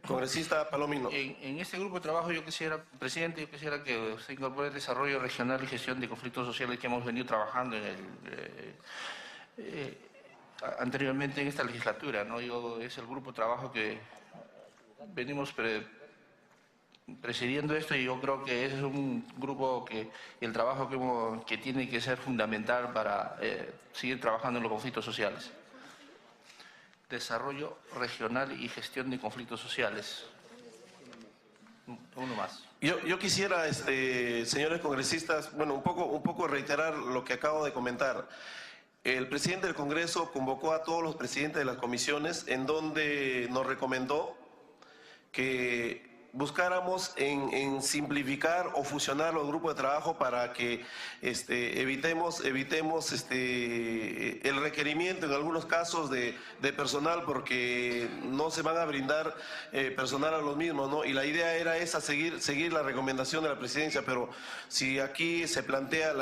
Congresista Palomino. En este grupo de trabajo yo quisiera, presidente, yo quisiera que se incorpore el desarrollo regional y gestión de conflictos sociales que hemos venido trabajando anteriormente en esta legislatura, ¿no? Es el grupo de trabajo que venimos presidiendo esto, y yo creo que ese es un grupo el trabajo que tiene que ser fundamental para seguir trabajando en los conflictos sociales. Desarrollo regional y gestión de conflictos sociales. Uno más. Yo quisiera, señores congresistas, bueno, un poco reiterar lo que acabo de comentar. El presidente del Congreso convocó a todos los presidentes de las comisiones, en donde nos recomendó que buscáramos en simplificar o fusionar los grupos de trabajo para que evitemos el requerimiento en algunos casos de personal, porque no se van a brindar personal a los mismos, ¿no? Y la idea era esa, seguir la recomendación de la presidencia, pero si aquí se plantea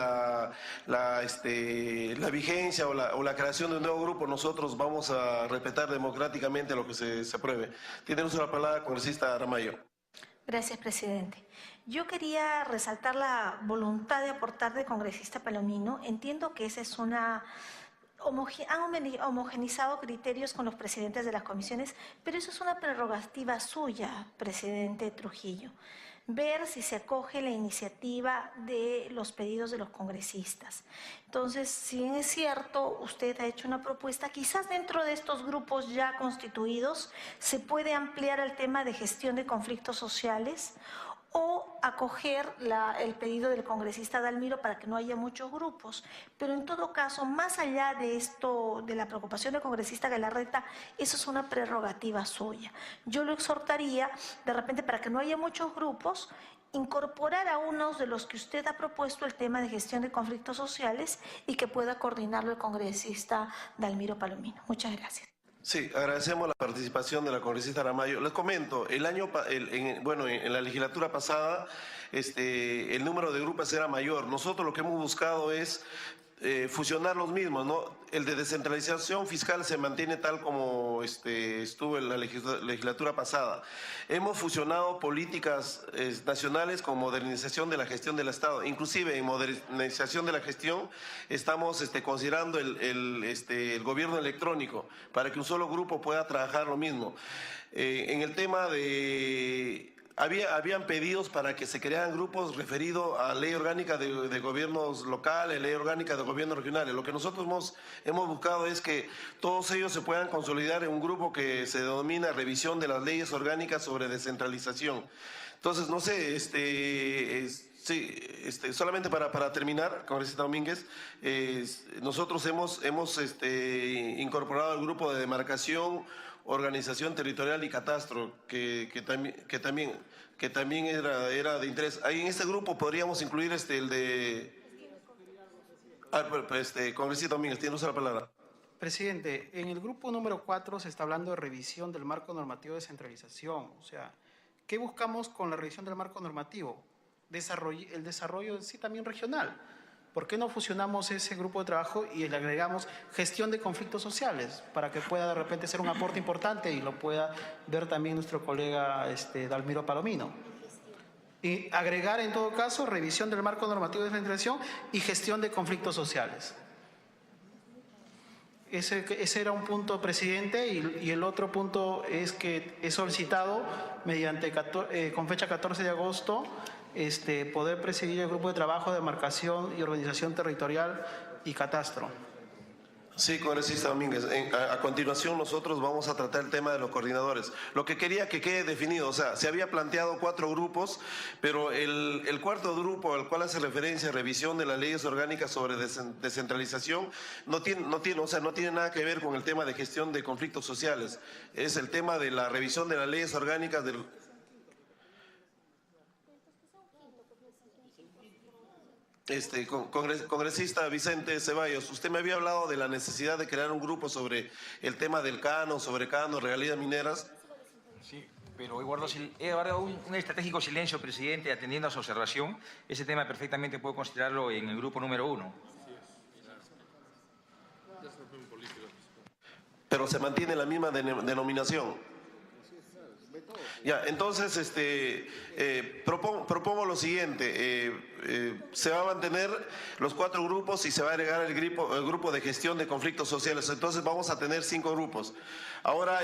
la vigencia o la creación de un nuevo grupo, nosotros vamos a respetar democráticamente lo que se apruebe. Tiene uso de la palabra, congresista Aramayo. Gracias, presidente. Yo quería resaltar la voluntad de aportar del congresista Palomino. Entiendo que esa es han homogenizado criterios con los presidentes de las comisiones, pero eso es una prerrogativa suya, presidente Trujillo. Ver si se acoge la iniciativa de los pedidos de los congresistas. Entonces, si bien es cierto, usted ha hecho una propuesta, quizás dentro de estos grupos ya constituidos se puede ampliar el tema de gestión de conflictos sociales o acoger el pedido del congresista Dalmiro para que no haya muchos grupos. Pero en todo caso, más allá de esto, de la preocupación del congresista Galarreta, eso es una prerrogativa suya. Yo lo exhortaría, de repente, para que no haya muchos grupos, incorporar a unos de los que usted ha propuesto el tema de gestión de conflictos sociales y que pueda coordinarlo el congresista Dalmiro Palomino. Muchas gracias. Sí, agradecemos la participación de la congresista Aramayo. Les comento, en la legislatura pasada el número de grupos era mayor. Nosotros lo que hemos buscado es fusionar los mismos, ¿no? El de descentralización fiscal se mantiene tal como estuvo en la legislatura pasada. Hemos fusionado políticas nacionales con modernización de la gestión del Estado. Inclusive en modernización de la gestión estamos considerando el gobierno electrónico para que un solo grupo pueda trabajar lo mismo. En el tema de... Habían pedidos para que se crearan grupos referidos a ley orgánica de gobiernos locales, ley orgánica de gobiernos regionales. Lo que nosotros hemos buscado es que todos ellos se puedan consolidar en un grupo que se denomina revisión de las leyes orgánicas sobre descentralización. Entonces, no sé, solamente para terminar, congresista Domínguez, nosotros hemos incorporado el grupo de demarcación, organización territorial y catastro, que también era de interés. Ahí en este grupo podríamos incluir el de... congresista Domínguez, tiene usted la palabra. Presidente, en el grupo número 4 se está hablando de revisión del marco normativo de descentralización. O sea, ¿qué buscamos con la revisión del marco normativo? El desarrollo sí también regional. ¿Por qué no fusionamos ese grupo de trabajo y le agregamos gestión de conflictos sociales para que pueda de repente ser un aporte importante y lo pueda ver también nuestro colega Dalmiro Palomino? Y agregar en todo caso revisión del marco normativo de descentralización y gestión de conflictos sociales. Ese era un punto, presidente, y el otro punto es que he solicitado con fecha 14 de agosto poder presidir el grupo de trabajo de demarcación y organización territorial y catastro. Sí, congresista Domínguez. A continuación nosotros vamos a tratar el tema de los coordinadores. Lo que quería que quede definido, o sea, se había planteado 4 grupos, pero el cuarto grupo al cual hace referencia, revisión de las leyes orgánicas sobre descentralización, no tiene nada que ver con el tema de gestión de conflictos sociales. Es el tema de la revisión de las leyes orgánicas del... Congresista Vicente Ceballos, usted me había hablado de la necesidad de crear un grupo sobre el tema del canon, sobre canon, regalías mineras. Sí, Pero he guardado un estratégico silencio, presidente, atendiendo a su observación. Ese tema perfectamente puedo considerarlo en el grupo número 1. Pero se mantiene la misma denominación. Ya, entonces propongo lo siguiente. Se va a mantener los 4 grupos y se va a agregar el grupo de gestión de conflictos sociales. Entonces vamos a tener 5 grupos. Ahora,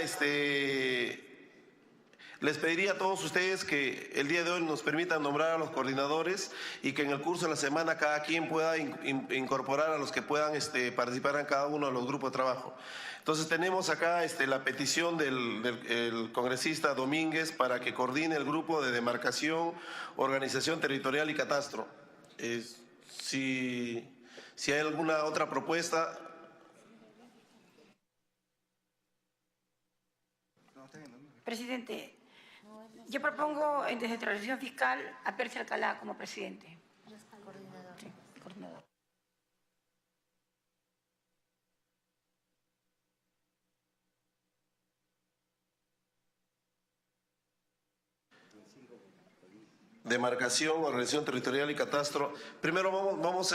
les pediría a todos ustedes que el día de hoy nos permitan nombrar a los coordinadores y que en el curso de la semana cada quien pueda incorporar a los que puedan participar en cada uno de los grupos de trabajo. Entonces tenemos acá la petición del congresista Domínguez para que coordine el grupo de demarcación, organización territorial y catastro. Si hay alguna otra propuesta. Presidente, yo propongo en descentralización fiscal a Percy Alcalá como presidente. Sí, coordinador. Demarcación, organización territorial y catastro. Primero vamos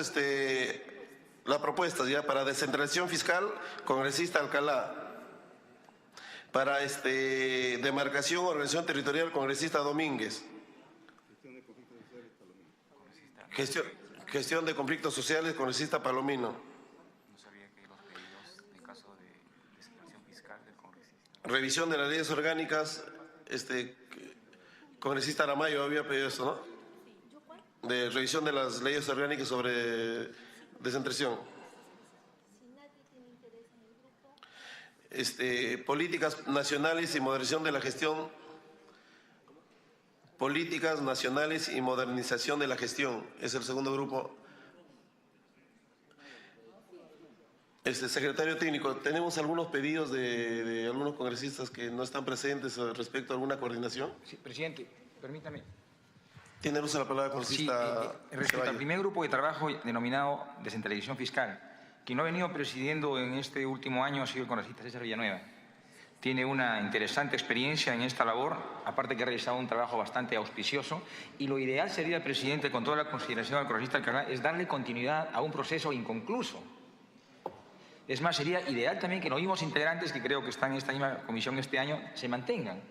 las propuestas ya para descentralización fiscal, congresista Alcalá. Para demarcación, organización territorial, congresista Domínguez. Gestión de conflictos sociales, congresista Palomino. Revisión de las leyes orgánicas, congresista Aramayo había pedido eso, ¿no? De revisión de las leyes orgánicas sobre descentralización. Políticas nacionales y modernización de la gestión. Políticas nacionales y modernización de la gestión. Es el segundo grupo. Secretario técnico, tenemos algunos pedidos de algunos congresistas que no están presentes respecto a alguna coordinación. Sí, presidente, permítame. Tiene uso la palabra, congresista. Respecto al primer grupo de trabajo denominado descentralización fiscal, quien lo ha venido presidiendo en este último año ha sido el congresista César Villanueva. Tiene una interesante experiencia en esta labor, aparte que ha realizado un trabajo bastante auspicioso, y lo ideal sería, presidente, con toda la consideración al congresista Alcalá, es darle continuidad a un proceso inconcluso. Es más, sería ideal también que los mismos integrantes que creo que están en esta misma comisión este año se mantengan.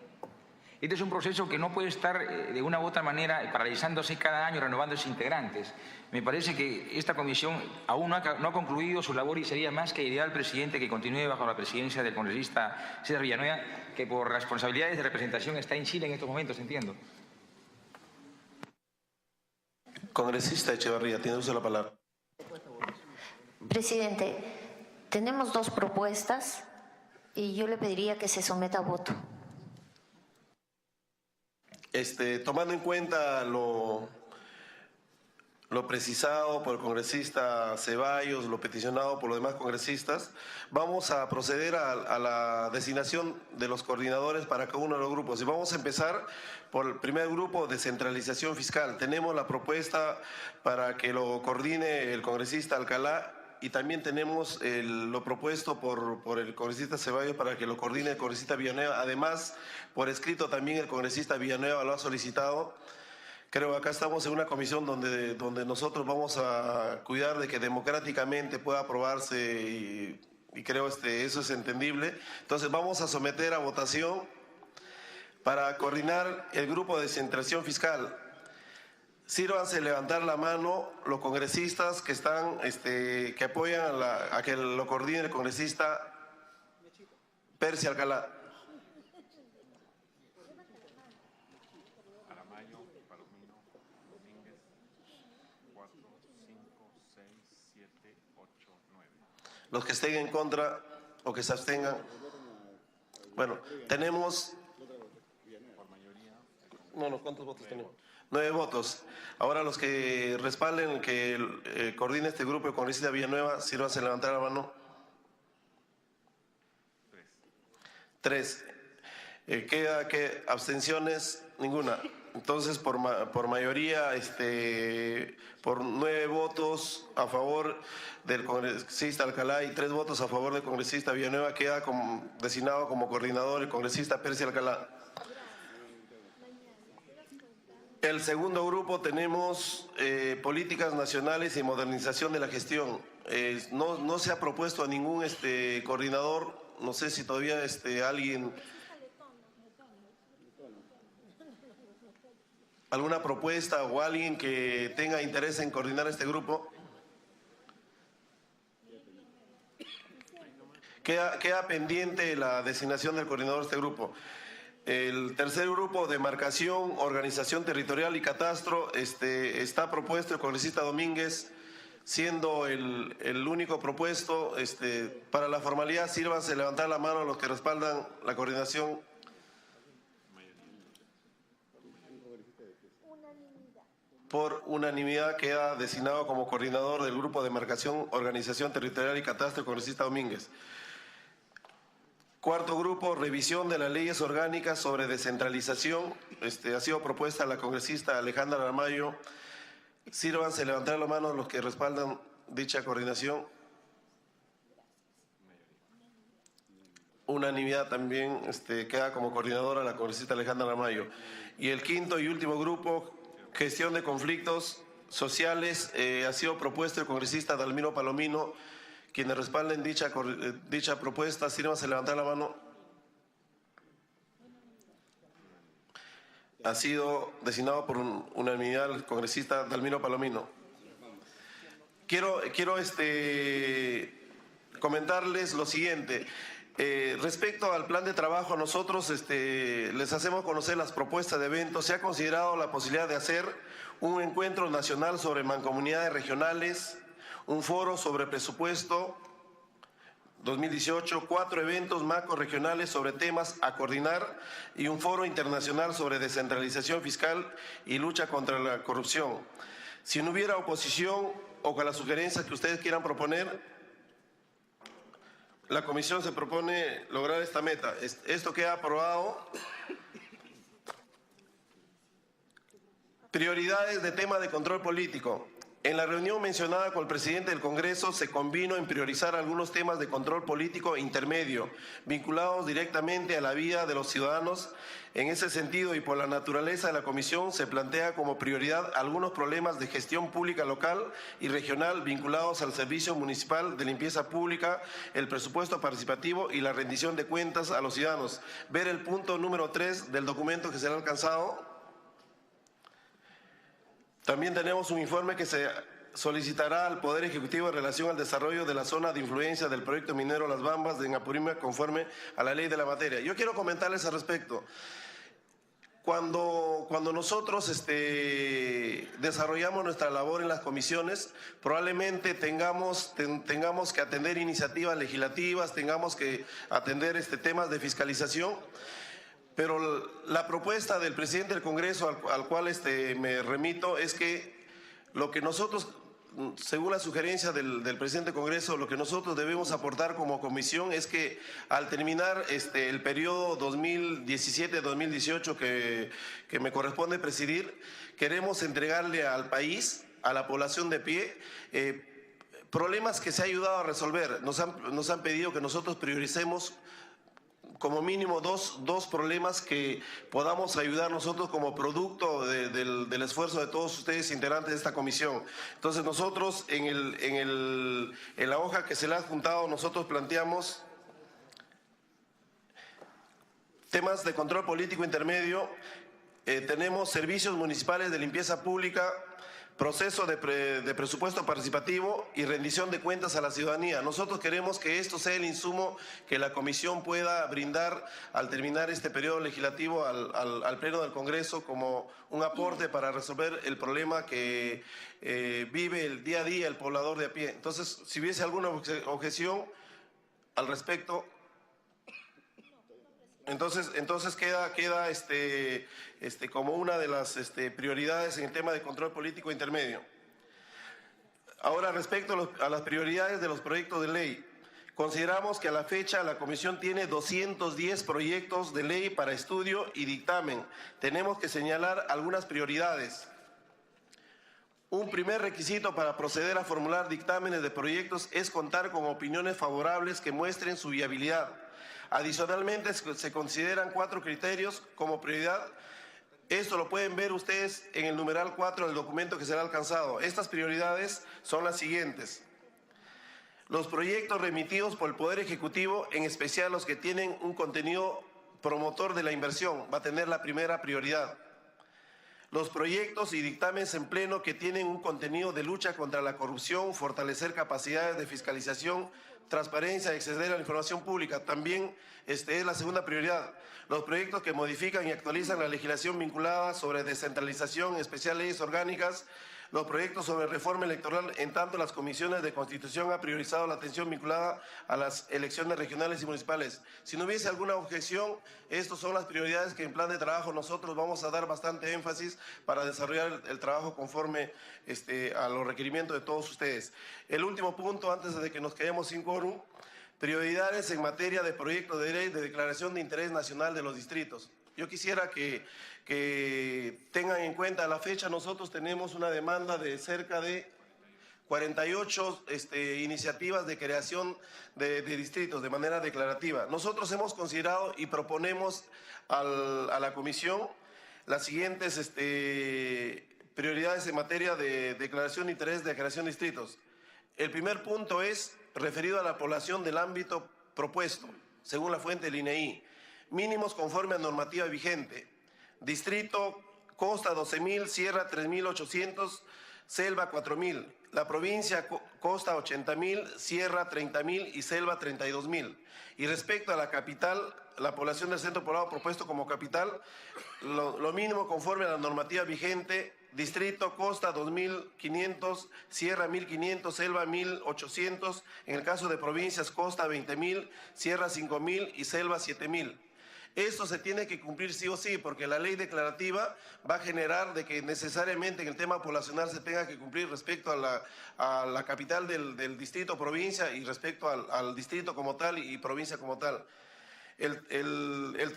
Este es un proceso que no puede estar de una u otra manera paralizándose cada año, renovándose integrantes. Me parece que esta comisión aún no ha concluido su labor y sería más que ideal, presidente, que continúe bajo la presidencia del congresista César Villanueva, que por responsabilidades de representación está en Chile en estos momentos, entiendo. Congresista Echevarría, tiene uso la palabra. Presidente, tenemos 2 propuestas y yo le pediría que se someta a voto. Tomando en cuenta lo precisado por el congresista Ceballos, lo peticionado por los demás congresistas, vamos a proceder a la designación de los coordinadores para cada uno de los grupos. Y vamos a empezar por el primer grupo, descentralización fiscal. Tenemos la propuesta para que lo coordine el congresista Alcalá y también tenemos lo propuesto por el congresista Ceballos para que lo coordine el congresista Villanueva. Además, por escrito también el congresista Villanueva lo ha solicitado. Creo que acá estamos en una comisión donde nosotros vamos a cuidar de que democráticamente pueda aprobarse y creo eso es entendible. Entonces vamos a someter a votación para coordinar el grupo de descentralización fiscal. Sírvanse levantar la mano los congresistas que están, que apoyan a que lo coordine el congresista Percy Alcalá. Aramayo, Palomino, Domínguez, 4, 5, 6, 7, 8, 9. Los que estén en contra o que se abstengan. Bueno, tenemos... No, ¿cuántos votos tenemos? 9 votos. Ahora los que respalden que coordine este grupo de congresista Villanueva, sírvanse levantar la mano. 3. Queda que abstenciones, ninguna. Entonces, por mayoría, por 9 votos a favor del congresista Alcalá y 3 votos a favor del congresista Villanueva, queda designado como coordinador el congresista Percy Alcalá. El segundo grupo tenemos políticas nacionales y modernización de la gestión. No se ha propuesto a ningún coordinador, no sé si todavía alguien... ¿Alguna propuesta o alguien que tenga interés en coordinar este grupo? Queda pendiente la designación del coordinador de este grupo. El tercer grupo, demarcación, organización territorial y catastro, está propuesto el congresista Domínguez, siendo el único propuesto. Para la formalidad, sírvanse levantar la mano a los que respaldan la coordinación. Por unanimidad queda designado como coordinador del grupo de demarcación, organización territorial y catastro el congresista Domínguez. Cuarto grupo, revisión de las leyes orgánicas sobre descentralización. Ha sido propuesta la congresista Alejandra Aramayo. Sírvanse levantar la mano los que respaldan dicha coordinación. Unanimidad también queda como coordinadora la congresista Alejandra Aramayo. Y el quinto y último grupo, gestión de conflictos sociales, ha sido propuesto el congresista Dalmiro Palomino. Quienes respalden dicha propuesta, sírvanse levantar la mano. Ha sido designado por unanimidad el congresista Dalmiro Palomino. Quiero comentarles lo siguiente. Respecto al plan de trabajo, nosotros les hacemos conocer las propuestas de eventos. Se ha considerado la posibilidad de hacer un encuentro nacional sobre mancomunidades regionales, un foro sobre presupuesto 2018, 4 eventos macro-regionales sobre temas a coordinar y un foro internacional sobre descentralización fiscal y lucha contra la corrupción. Si no hubiera oposición o con las sugerencias que ustedes quieran proponer, la comisión se propone lograr esta meta. Esto queda aprobado. Prioridades de tema de control político. En la reunión mencionada con el presidente del Congreso se convino en priorizar algunos temas de control político intermedio, vinculados directamente a la vida de los ciudadanos. En ese sentido y por la naturaleza de la comisión, se plantea como prioridad algunos problemas de gestión pública local y regional vinculados al servicio municipal de limpieza pública, el presupuesto participativo y la rendición de cuentas a los ciudadanos. Ver el punto número 3 del documento que se le ha alcanzado. También tenemos un informe que se solicitará al Poder Ejecutivo en relación al desarrollo de la zona de influencia del proyecto minero Las Bambas de Apurímac conforme a la ley de la materia. Yo quiero comentarles al respecto. Cuando nosotros desarrollamos nuestra labor en las comisiones, probablemente tengamos que atender iniciativas legislativas, tengamos que atender temas de fiscalización. Pero la propuesta del presidente del Congreso al cual me remito es que lo que nosotros, según la sugerencia del presidente del Congreso, lo que nosotros debemos aportar como comisión es que al terminar el periodo 2017-2018 que me corresponde presidir, queremos entregarle al país, a la población de pie, problemas que se ha ayudado a resolver. Nos han pedido que nosotros prioricemos como mínimo dos problemas que podamos ayudar nosotros como producto del esfuerzo de todos ustedes integrantes de esta comisión. Entonces nosotros en la hoja que se le ha juntado, nosotros planteamos temas de control político intermedio. Tenemos servicios municipales de limpieza pública, proceso de presupuesto participativo y rendición de cuentas a la ciudadanía. Nosotros queremos que esto sea el insumo que la comisión pueda brindar al terminar este periodo legislativo al Pleno del Congreso como un aporte para resolver el problema que vive el día a día el poblador de a pie. Entonces, si hubiese alguna objeción al respecto, entonces queda como una de las prioridades en el tema de control político intermedio. Ahora, respecto a las prioridades de los proyectos de ley, consideramos que a la fecha la Comisión tiene 210 proyectos de ley para estudio y dictamen. Tenemos que señalar algunas prioridades. Un primer requisito para proceder a formular dictámenes de proyectos es contar con opiniones favorables que muestren su viabilidad. Adicionalmente, se consideran 4 criterios como prioridad Esto lo pueden ver ustedes en el numeral 4 del documento que será alcanzado. Estas prioridades son las siguientes. Los proyectos remitidos por el Poder Ejecutivo, en especial los que tienen un contenido promotor de la inversión, va a tener la primera prioridad. Los proyectos y dictámenes en pleno que tienen un contenido de lucha contra la corrupción, fortalecer capacidades de fiscalización, transparencia y acceder a la información pública, también es la segunda prioridad. Los proyectos que modifican y actualizan la legislación vinculada sobre descentralización, en especial leyes orgánicas, los proyectos sobre reforma electoral, en tanto las comisiones de Constitución han priorizado la atención vinculada a las elecciones regionales y municipales. Si no hubiese alguna objeción, estas son las prioridades que en plan de trabajo nosotros vamos a dar bastante énfasis para desarrollar el trabajo conforme a los requerimientos de todos ustedes. El último punto, antes de que nos quedemos sin quórum, prioridades en materia de proyecto de ley de declaración de interés nacional de los distritos. Yo quisiera que tengan en cuenta a la fecha, nosotros tenemos una demanda de cerca de 48 iniciativas de creación de distritos de manera declarativa. Nosotros hemos considerado y proponemos a la comisión las siguientes prioridades en materia de declaración de interés de creación de distritos. El primer punto es referido a la población del ámbito propuesto, según la fuente del INEI. Mínimos conforme a normativa vigente. Distrito Costa 12.000, Sierra 3.800, Selva 4.000. La provincia Costa 80.000, Sierra 30.000 y Selva 32.000. Y respecto a la capital, la población del centro poblado propuesto como capital, lo mínimo conforme a la normativa vigente. Distrito Costa 2.500, Sierra 1.500, Selva 1.800. En el caso de provincias, Costa 20.000, Sierra 5.000 y Selva 7.000. Esto se tiene que cumplir sí o sí, porque la ley declarativa va a generar de que necesariamente en el tema poblacional se tenga que cumplir respecto a la capital del distrito provincia y respecto al distrito como tal y provincia como tal. El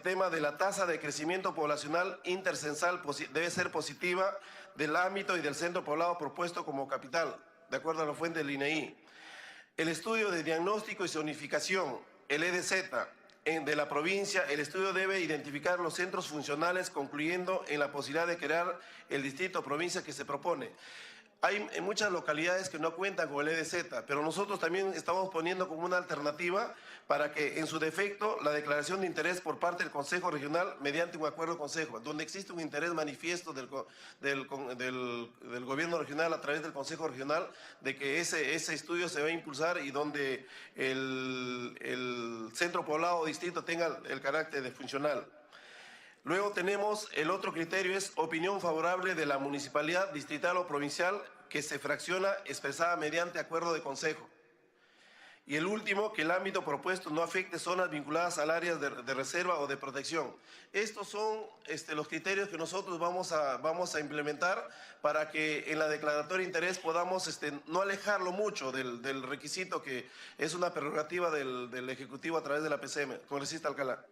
tema de la tasa de crecimiento poblacional intercensal debe ser positiva del ámbito y del centro poblado propuesto como capital, de acuerdo a la fuente del INEI. El estudio de diagnóstico y zonificación, el EDZ, de la provincia, el estudio debe identificar los centros funcionales, concluyendo en la posibilidad de crear el distrito provincia que se propone. Hay muchas localidades que no cuentan con el EDZ, pero nosotros también estamos poniendo como una alternativa para que, en su defecto, la declaración de interés por parte del Consejo Regional, mediante un acuerdo de Consejo, donde existe un interés manifiesto del Gobierno Regional a través del Consejo Regional, de que ese estudio se va a impulsar y donde el centro poblado o distrito tenga el carácter de funcional. Luego tenemos el otro criterio, es opinión favorable de la municipalidad distrital o provincial que se fracciona expresada mediante acuerdo de consejo. Y el último, que el ámbito propuesto no afecte zonas vinculadas al área de reserva o de protección. Estos son los criterios que nosotros vamos a implementar para que en la declaratoria de interés podamos no alejarlo mucho del requisito que es una prerrogativa del Ejecutivo a través de la PCM. Congresista Alcalá.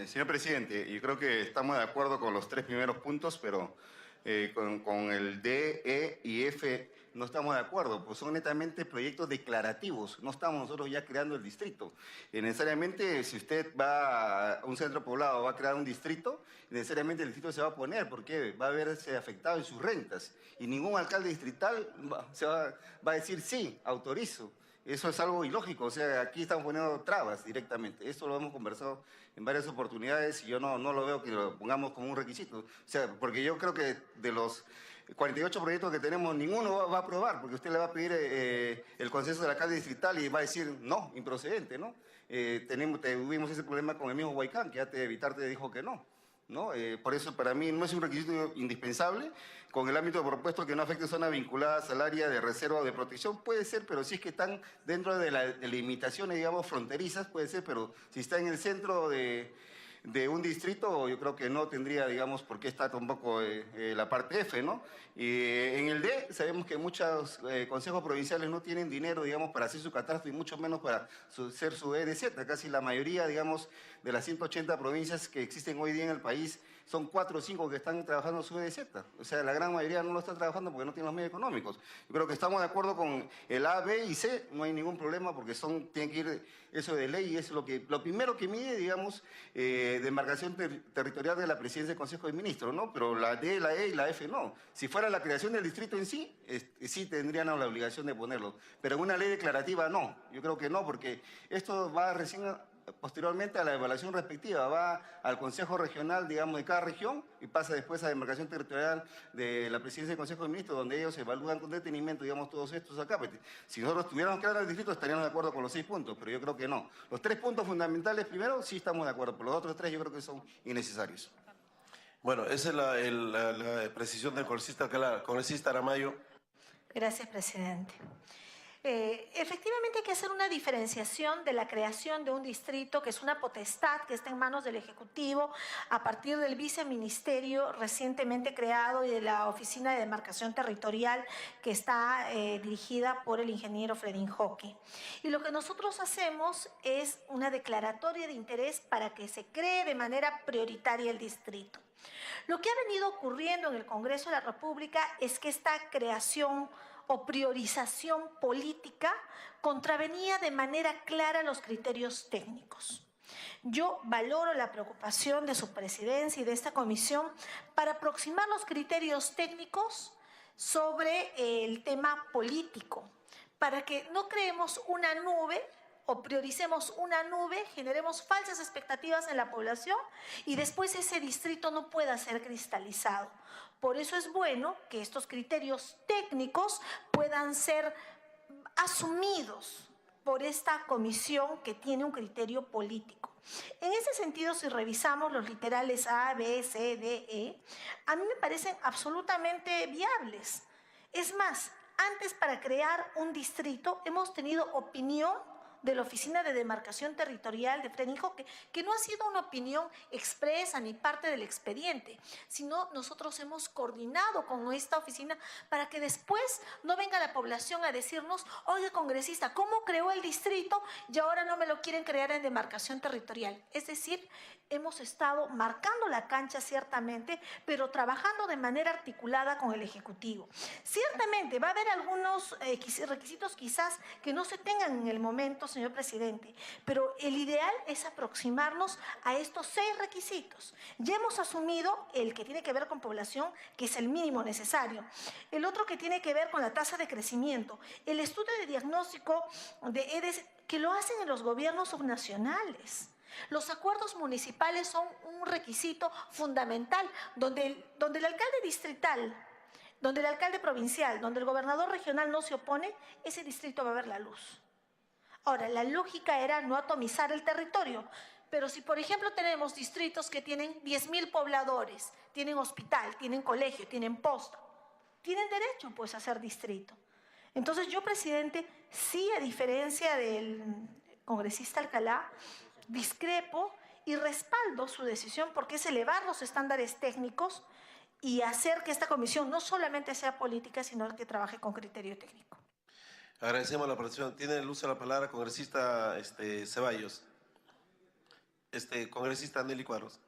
Señor presidente, yo creo que estamos de acuerdo con los tres primeros puntos, pero con el D, E y F no estamos de acuerdo, pues son netamente proyectos declarativos, no estamos nosotros ya creando el distrito. Necesariamente, si usted va a un centro poblado, va a crear un distrito, necesariamente el distrito se va a poner, porque va a verse afectado en sus rentas, y ningún alcalde distrital va a decir sí, autorizo. Eso es algo ilógico, o sea, aquí estamos poniendo trabas directamente. Esto lo hemos conversado en varias oportunidades y yo no lo veo que lo pongamos como un requisito. O sea, porque yo creo que de los 48 proyectos que tenemos, ninguno va a aprobar, porque usted le va a pedir el consenso del alcalde distrital y va a decir no, improcedente, ¿no? Tuvimos ese problema con el mismo Huaycán, que Evitarte dijo que no. Por eso para mí no es un requisito indispensable. Con el ámbito propuesto que no afecte zonas vinculadas al área de reserva o de protección, puede ser, pero si es que están dentro de las limitaciones, digamos, fronterizas, puede ser, pero si está en el centro de un distrito, yo creo que no tendría, digamos, por qué está tampoco la parte F, ¿no? Y en el D, sabemos que muchos consejos provinciales no tienen dinero, digamos, para hacer su catastro y mucho menos para hacer su EDZ. Casi la mayoría, digamos, de las 180 provincias que existen hoy día en el país, son 4 o 5 que están trabajando su EDZ. O sea, la gran mayoría no lo está trabajando porque no tienen los medios económicos. Yo creo que estamos de acuerdo con el A, B y C, no hay ningún problema porque tienen que ir eso de ley y es lo primero que mide, digamos, de demarcación territorial de la Presidencia del Consejo de Ministros, ¿no? Pero la D, la E y la F no. Si fuera la creación del distrito en sí, sí tendrían la obligación de ponerlo. Pero en una ley declarativa no. Yo creo que no, porque esto va recién posteriormente a la evaluación respectiva, va al Consejo Regional, digamos, de cada región y pasa después a demarcación territorial de la Presidencia del Consejo de Ministros, donde ellos evalúan con detenimiento, digamos, todos estos acá. Si nosotros tuviéramos que dar el distrito, estaríamos de acuerdo con los 6 puntos, pero yo creo que no. Los 3 puntos fundamentales, primero, sí estamos de acuerdo, pero los otros 3 yo creo que son innecesarios. Bueno, esa es la precisión del congresista Aramayo. Gracias, presidente. Efectivamente hay que hacer una diferenciación de la creación de un distrito, que es una potestad que está en manos del Ejecutivo a partir del viceministerio recientemente creado y de la Oficina de Demarcación Territorial que está dirigida por el ingeniero Fredín Joque. Y lo que nosotros hacemos es una declaratoria de interés para que se cree de manera prioritaria el distrito. Lo que ha venido ocurriendo en el Congreso de la República es que esta creación o priorización política contravenía de manera clara los criterios técnicos. Yo valoro la preocupación de su presidencia y de esta comisión para aproximar los criterios técnicos sobre el tema político, para que no creemos una nube o prioricemos una nube, generemos falsas expectativas en la población y después ese distrito no pueda ser cristalizado. Por eso es bueno que estos criterios técnicos puedan ser asumidos por esta comisión que tiene un criterio político. En ese sentido, si revisamos los literales A, B, C, D, E, a mí me parecen absolutamente viables. Es más, antes para crear un distrito hemos tenido opinión de la Oficina de Demarcación Territorial de Fredín Joque, que no ha sido una opinión expresa ni parte del expediente, sino nosotros hemos coordinado con esta oficina para que después no venga la población a decirnos, oye, congresista, ¿cómo creó el distrito y ahora no me lo quieren crear en demarcación territorial? Es decir, hemos estado marcando la cancha ciertamente, pero trabajando de manera articulada con el Ejecutivo. Ciertamente va a haber algunos requisitos quizás que no se tengan en el momento, señor presidente, pero el ideal es aproximarnos a estos 6 requisitos. Ya hemos asumido el que tiene que ver con población, que es el mínimo necesario. El otro que tiene que ver con la tasa de crecimiento. El estudio de diagnóstico de EDES, que lo hacen en los gobiernos subnacionales. Los acuerdos municipales son un requisito fundamental, donde el alcalde distrital, donde el alcalde provincial, donde el gobernador regional no se opone, ese distrito va a ver la luz. Ahora, la lógica era no atomizar el territorio, pero si, por ejemplo, tenemos distritos que tienen 10.000 pobladores, tienen hospital, tienen colegio, tienen posta, tienen derecho, pues, a ser distrito. Entonces, yo, presidente, sí, a diferencia del congresista Alcalá, discrepo y respaldo su decisión porque es elevar los estándares técnicos y hacer que esta comisión no solamente sea política, sino que trabaje con criterio técnico. Agradecemos la participación. Tiene el uso de la palabra congresista Ceballos. Congresista Nelly Cuadros.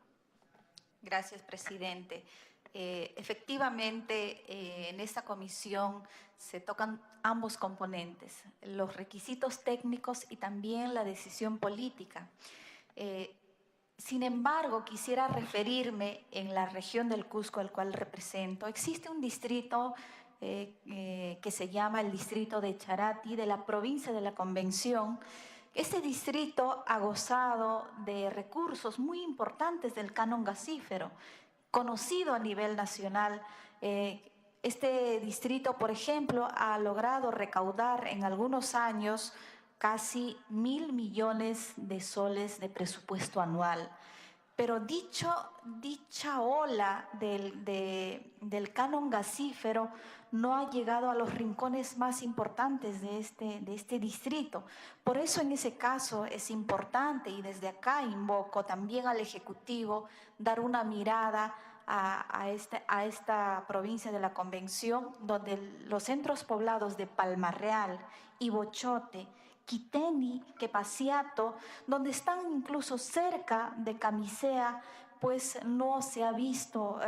Gracias, presidente. Efectivamente, en esta comisión se tocan ambos componentes, los requisitos técnicos y también la decisión política. Sin embargo, quisiera referirme en la región del Cusco, al cual represento. Existe un distrito que se llama el distrito de Charati, de la provincia de la Convención. Este distrito ha gozado de recursos muy importantes del canon gasífero, conocido a nivel nacional. Este distrito, por ejemplo, ha logrado recaudar en algunos años casi 1.000 millones de soles de presupuesto anual. Pero dicha ola del canon gasífero no ha llegado a los rincones más importantes de este distrito. Por eso en ese caso es importante, y desde acá invoco también al Ejecutivo, dar una mirada a esta provincia de la Convención, donde los centros poblados de Palmarreal, Ibochote, Quiteni, Quepasiato, donde están incluso cerca de Camisea, pues no se ha visto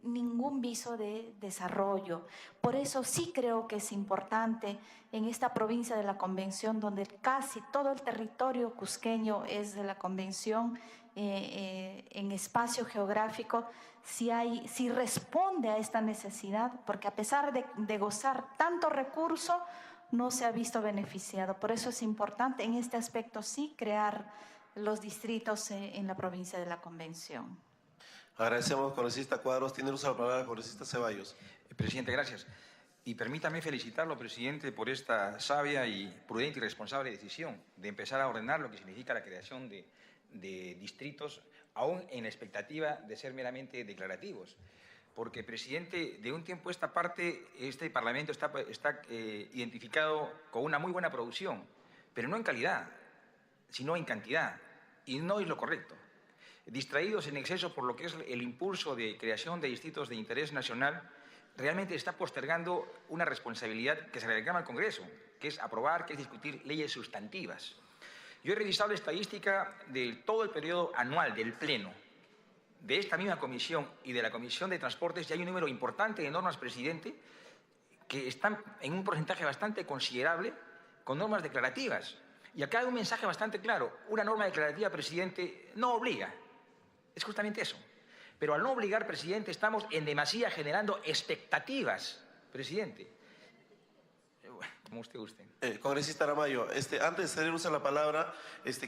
ningún viso de desarrollo. Por eso sí creo que es importante en esta provincia de la Convención, donde casi todo el territorio cusqueño es de la Convención, en espacio geográfico, si responde a esta necesidad, porque a pesar de gozar tanto recurso, no se ha visto beneficiado. Por eso es importante en este aspecto sí crear los distritos en la provincia de la Convención. Agradecemos, congresista Cuadros. Tiene uso de la palabra, congresista Ceballos. Presidente, gracias. Y permítame felicitarlo, presidente, por esta sabia y prudente y responsable decisión de empezar a ordenar lo que significa la creación de distritos, aún en la expectativa de ser meramente declarativos. Porque, presidente, de un tiempo a esta parte, este Parlamento está identificado con una muy buena producción, pero no en calidad, sino en cantidad, y no es lo correcto. Distraídos en exceso por lo que es el impulso de creación de distritos de interés nacional, realmente está postergando una responsabilidad que se le reclama al Congreso, que es aprobar, que es discutir leyes sustantivas. Yo he revisado la estadística de todo el periodo anual del Pleno, de esta misma comisión y de la Comisión de Transportes, y hay un número importante de normas, presidente, que están en un porcentaje bastante considerable con normas declarativas. Y acá hay un mensaje bastante claro. Una norma declarativa, presidente, no obliga. Es justamente eso. Pero al no obligar, presidente, estamos en demasía generando expectativas, presidente. Como usted guste. Congresista Aramayo, antes de ceder uso a la palabra,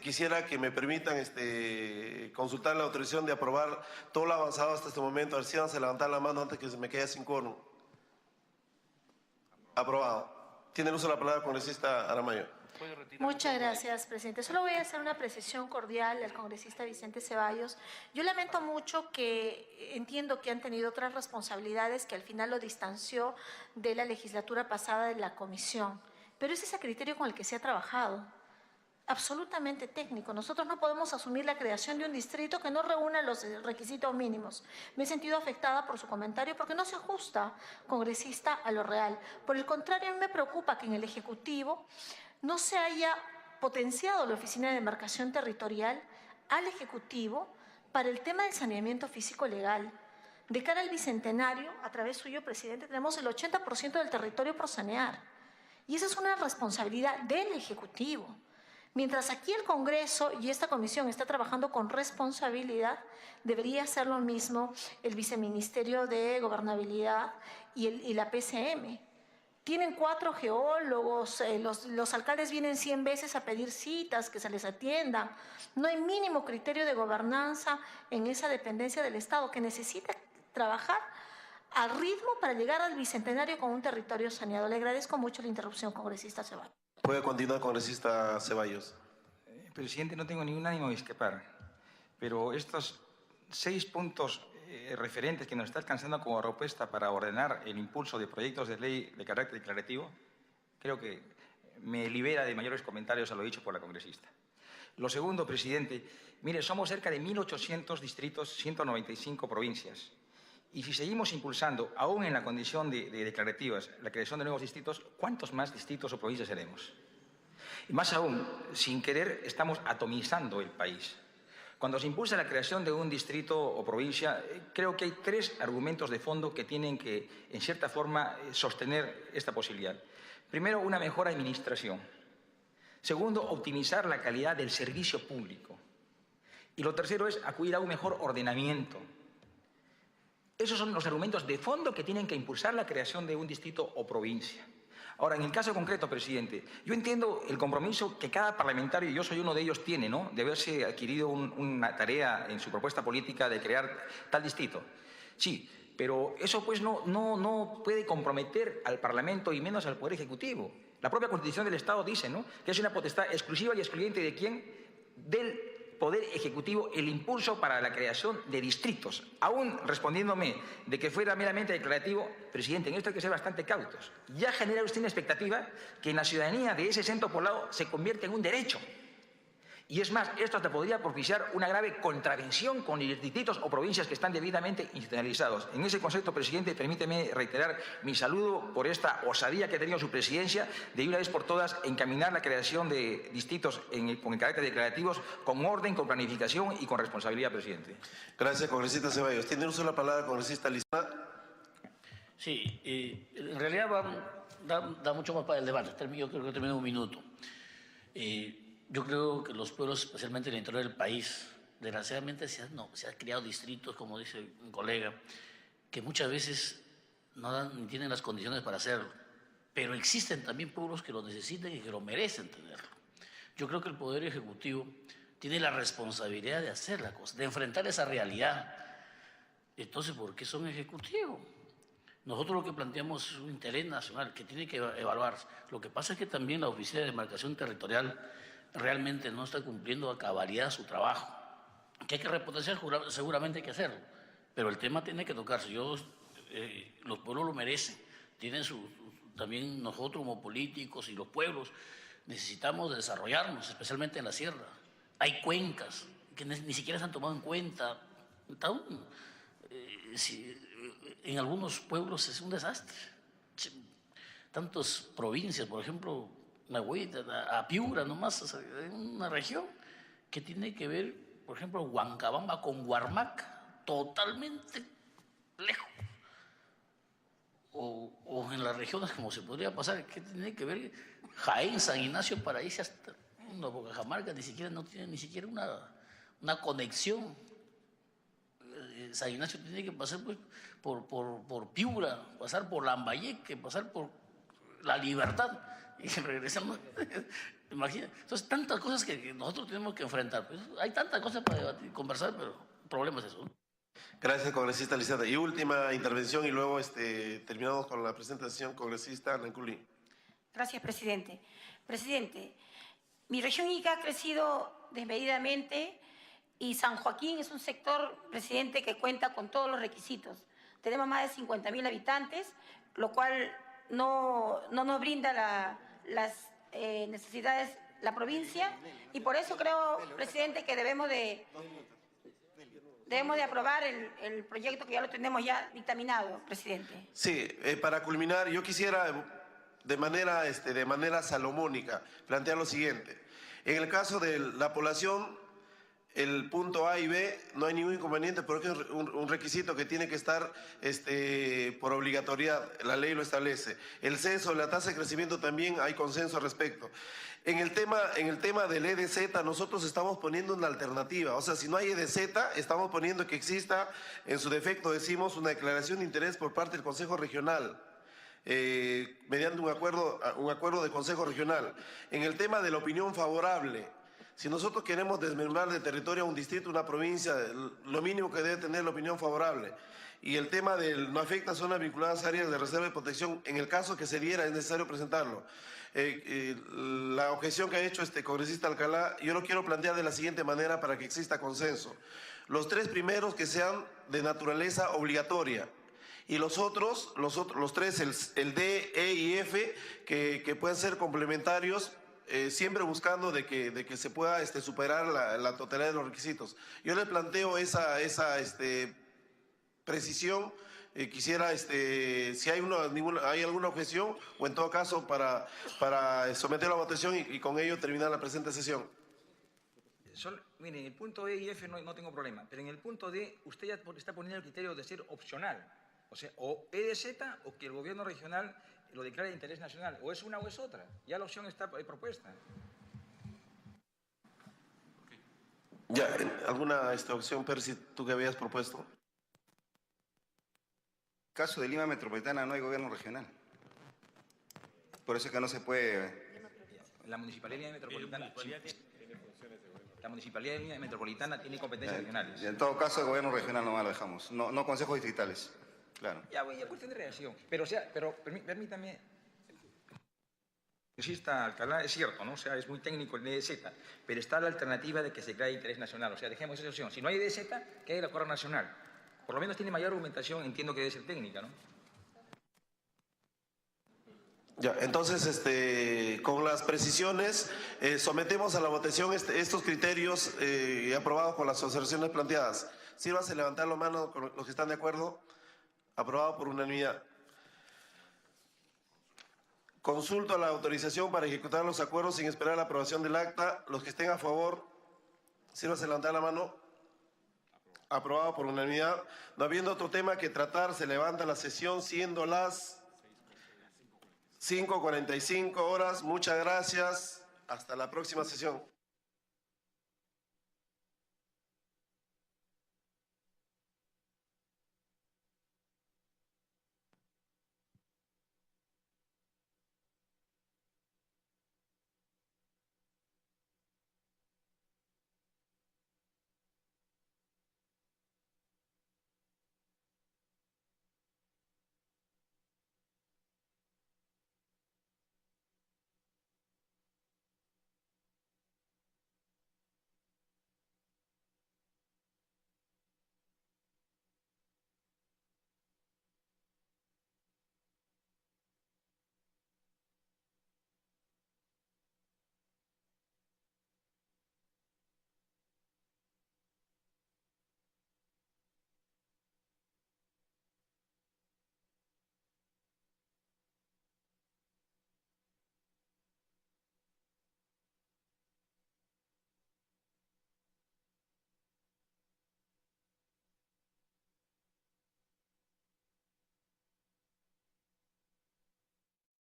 quisiera que me permitan consultar la autorización de aprobar todo lo avanzado hasta este momento. A ver si van a levantar la mano antes que se me quede sin quórum. Aprobado. Tiene uso de la palabra, congresista Aramayo. Muchas gracias, presidente. Solo voy a hacer una precisión cordial al congresista Vicente Ceballos. Yo lamento mucho que entiendo que han tenido otras responsabilidades que al final lo distanció de la legislatura pasada de la comisión, pero ese es el criterio con el que se ha trabajado, absolutamente técnico. Nosotros no podemos asumir la creación de un distrito que no reúna los requisitos mínimos. Me he sentido afectada por su comentario porque no se ajusta, congresista, a lo real. Por el contrario, a mí me preocupa que en el Ejecutivo no se haya potenciado la Oficina de Demarcación Territorial al Ejecutivo para el tema del saneamiento físico legal. De cara al Bicentenario, a través suyo, presidente, tenemos el 80% del territorio por sanear. Y esa es una responsabilidad del Ejecutivo. Mientras aquí el Congreso y esta comisión está trabajando con responsabilidad, debería hacer lo mismo el Viceministerio de Gobernabilidad y la PCM. Tienen 4 geólogos, los alcaldes vienen 100 veces a pedir citas, que se les atiendan. No hay mínimo criterio de gobernanza en esa dependencia del Estado, que necesita trabajar al ritmo para llegar al Bicentenario con un territorio saneado. Le agradezco mucho la interrupción, congresista Ceballos. Puede continuar, congresista Ceballos. Presidente, no tengo ningún ánimo de escapar, pero estos 6 puntos referentes que nos está alcanzando como propuesta para ordenar el impulso de proyectos de ley de carácter declarativo, creo que me libera de mayores comentarios a lo dicho por la congresista. Lo segundo, presidente, mire, somos cerca de 1.800 distritos, 195 provincias. Y si seguimos impulsando, aún en la condición de declarativas, la creación de nuevos distritos, ¿cuántos más distritos o provincias seremos? Y más aún, sin querer, estamos atomizando el país. Cuando se impulsa la creación de un distrito o provincia, creo que hay 3 argumentos de fondo que tienen que, en cierta forma, sostener esta posibilidad. Primero, una mejor administración. Segundo, optimizar la calidad del servicio público. Y lo tercero es acudir a un mejor ordenamiento. Esos son los argumentos de fondo que tienen que impulsar la creación de un distrito o provincia. Ahora, en el caso concreto, presidente, yo entiendo el compromiso que cada parlamentario, y yo soy uno de ellos, tiene, ¿no?, de haberse adquirido una tarea en su propuesta política de crear tal distrito. Sí, pero eso pues no puede comprometer al Parlamento y menos al Poder Ejecutivo. La propia Constitución del Estado dice, ¿no?, que es una potestad exclusiva y excluyente de ¿quién? Del Poder Ejecutivo el impulso para la creación de distritos. Aún respondiéndome de que fuera meramente declarativo, presidente, en esto hay que ser bastante cautos. Ya genera usted una expectativa que en la ciudadanía de ese centro poblado se convierte en un derecho. Y es más, esto te podría propiciar una grave contravención con distritos o provincias que están debidamente institucionalizados. En ese concepto, presidente, permíteme reiterar mi saludo por esta osadía que ha tenido su presidencia de una vez por todas encaminar la creación de distritos con el carácter declarativos, con orden, con planificación y con responsabilidad, presidente. Gracias, congresista Ceballos. ¿Tiene uso de la palabra, congresista Lizana? Sí, en realidad da mucho más para el debate. Yo creo que termino en un minuto. Yo creo que los pueblos, especialmente en el interior del país, desgraciadamente se han creado distritos, como dice un colega, que muchas veces ni tienen las condiciones para hacerlo. Pero existen también pueblos que lo necesitan y que lo merecen tenerlo. Yo creo que el Poder Ejecutivo tiene la responsabilidad de hacer la cosa, de enfrentar esa realidad. Entonces, ¿por qué son ejecutivos? Nosotros lo que planteamos es un interés nacional que tiene que evaluarse. Lo que pasa es que también la Oficina de Demarcación Territorial realmente no está cumpliendo a cabalidad su trabajo. Que hay que repotenciar, seguramente hay que hacerlo, pero el tema tiene que tocarse. Los pueblos lo merecen. También nosotros como políticos y los pueblos necesitamos desarrollarnos, especialmente en la sierra. Hay cuencas que ni siquiera se han tomado en cuenta. En algunos pueblos es un desastre. Tantas provincias, por ejemplo, a Piura nomás, en una región que tiene que ver, por ejemplo, Huancabamba con Huarmac, totalmente lejos. O en las regiones como se podría pasar, que tiene que ver Jaén, San Ignacio, para irse hasta Bocajamarca, no tiene ni siquiera una conexión. San Ignacio tiene que pasar pues, por Piura, pasar por Lambayeque, pasar por La Libertad y regresamos. Imagínate. Entonces, tantas cosas que nosotros tenemos que enfrentar. Pues, hay tantas cosas para debatir, conversar, pero el problema es eso. Gracias, congresista Lizana. Y última intervención y luego terminamos con la presentación, congresista Nanculi. Gracias, presidente. Presidente, mi región Ica ha crecido desmedidamente y San Joaquín es un sector, presidente, que cuenta con todos los requisitos. Tenemos más de 50.000 habitantes, lo cual no nos brinda las necesidades la provincia, y por eso creo, presidente, que debemos de aprobar el proyecto que ya lo tenemos ya dictaminado, presidente. Sí, para culminar, yo quisiera de manera salomónica plantear lo siguiente. En el caso de la población, el punto A y B no hay ningún inconveniente porque es un requisito que tiene que estar por obligatoriedad, la ley lo establece. El censo, la tasa de crecimiento también hay consenso al respecto. En el tema del EDZ nosotros estamos poniendo una alternativa, o sea, si no hay EDZ estamos poniendo que exista, en su defecto decimos, una declaración de interés por parte del Consejo Regional. Mediante un acuerdo de Consejo Regional. En el tema de la opinión favorable, si nosotros queremos desmembrar de territorio a un distrito, una provincia, lo mínimo que debe tener la opinión favorable. Y el tema del no afecta a zonas vinculadas a áreas de reserva de protección, en el caso que se diera es necesario presentarlo. La objeción que ha hecho congresista Alcalá, yo lo quiero plantear de la siguiente manera para que exista consenso. Los tres primeros que sean de naturaleza obligatoria. Y los tres, el D, E y F, que pueden ser complementarios, siempre buscando de que se pueda superar la totalidad de los requisitos. Yo le planteo esa precisión. Quisiera, si hay alguna objeción, o en todo caso, para someterlo a votación y con ello terminar la presente sesión. Miren, en el punto E y F no tengo problema, pero en el punto D usted ya está poniendo el criterio de ser opcional. O sea, o EDZ o que el gobierno regional lo declare de interés nacional. O es una o es otra. Ya la opción está propuesta. Ya, ¿alguna opción, Percy, tú que habías propuesto? En el caso de Lima Metropolitana no hay gobierno regional. Por eso es que no se puede... La Municipalidad de Lima Metropolitana... La Municipalidad de Lima Metropolitana tiene competencias regionales. En todo caso, el gobierno regional nomás lo dejamos. No consejos distritales. Claro. Ya cuestión de reacción. Pero permítame, congresista Alcalá, es cierto, ¿no? O sea, es muy técnico el EDZ, pero está la alternativa de que se cree interés nacional. O sea, dejemos esa opción. Si no hay EDZ, que hay el acuerdo nacional. Por lo menos tiene mayor argumentación, entiendo que debe ser técnica, ¿no? Ya, entonces, con las precisiones, sometemos a la votación estos criterios aprobados con las observaciones planteadas. Sírvase levantar la mano con los que están de acuerdo. Aprobado por unanimidad. Consulto la autorización para ejecutar los acuerdos sin esperar la aprobación del acta. Los que estén a favor, sírvase levantar la mano. Aprobado por unanimidad. No habiendo otro tema que tratar, se levanta la sesión siendo las 5:45 horas. Muchas gracias. Hasta la próxima sesión.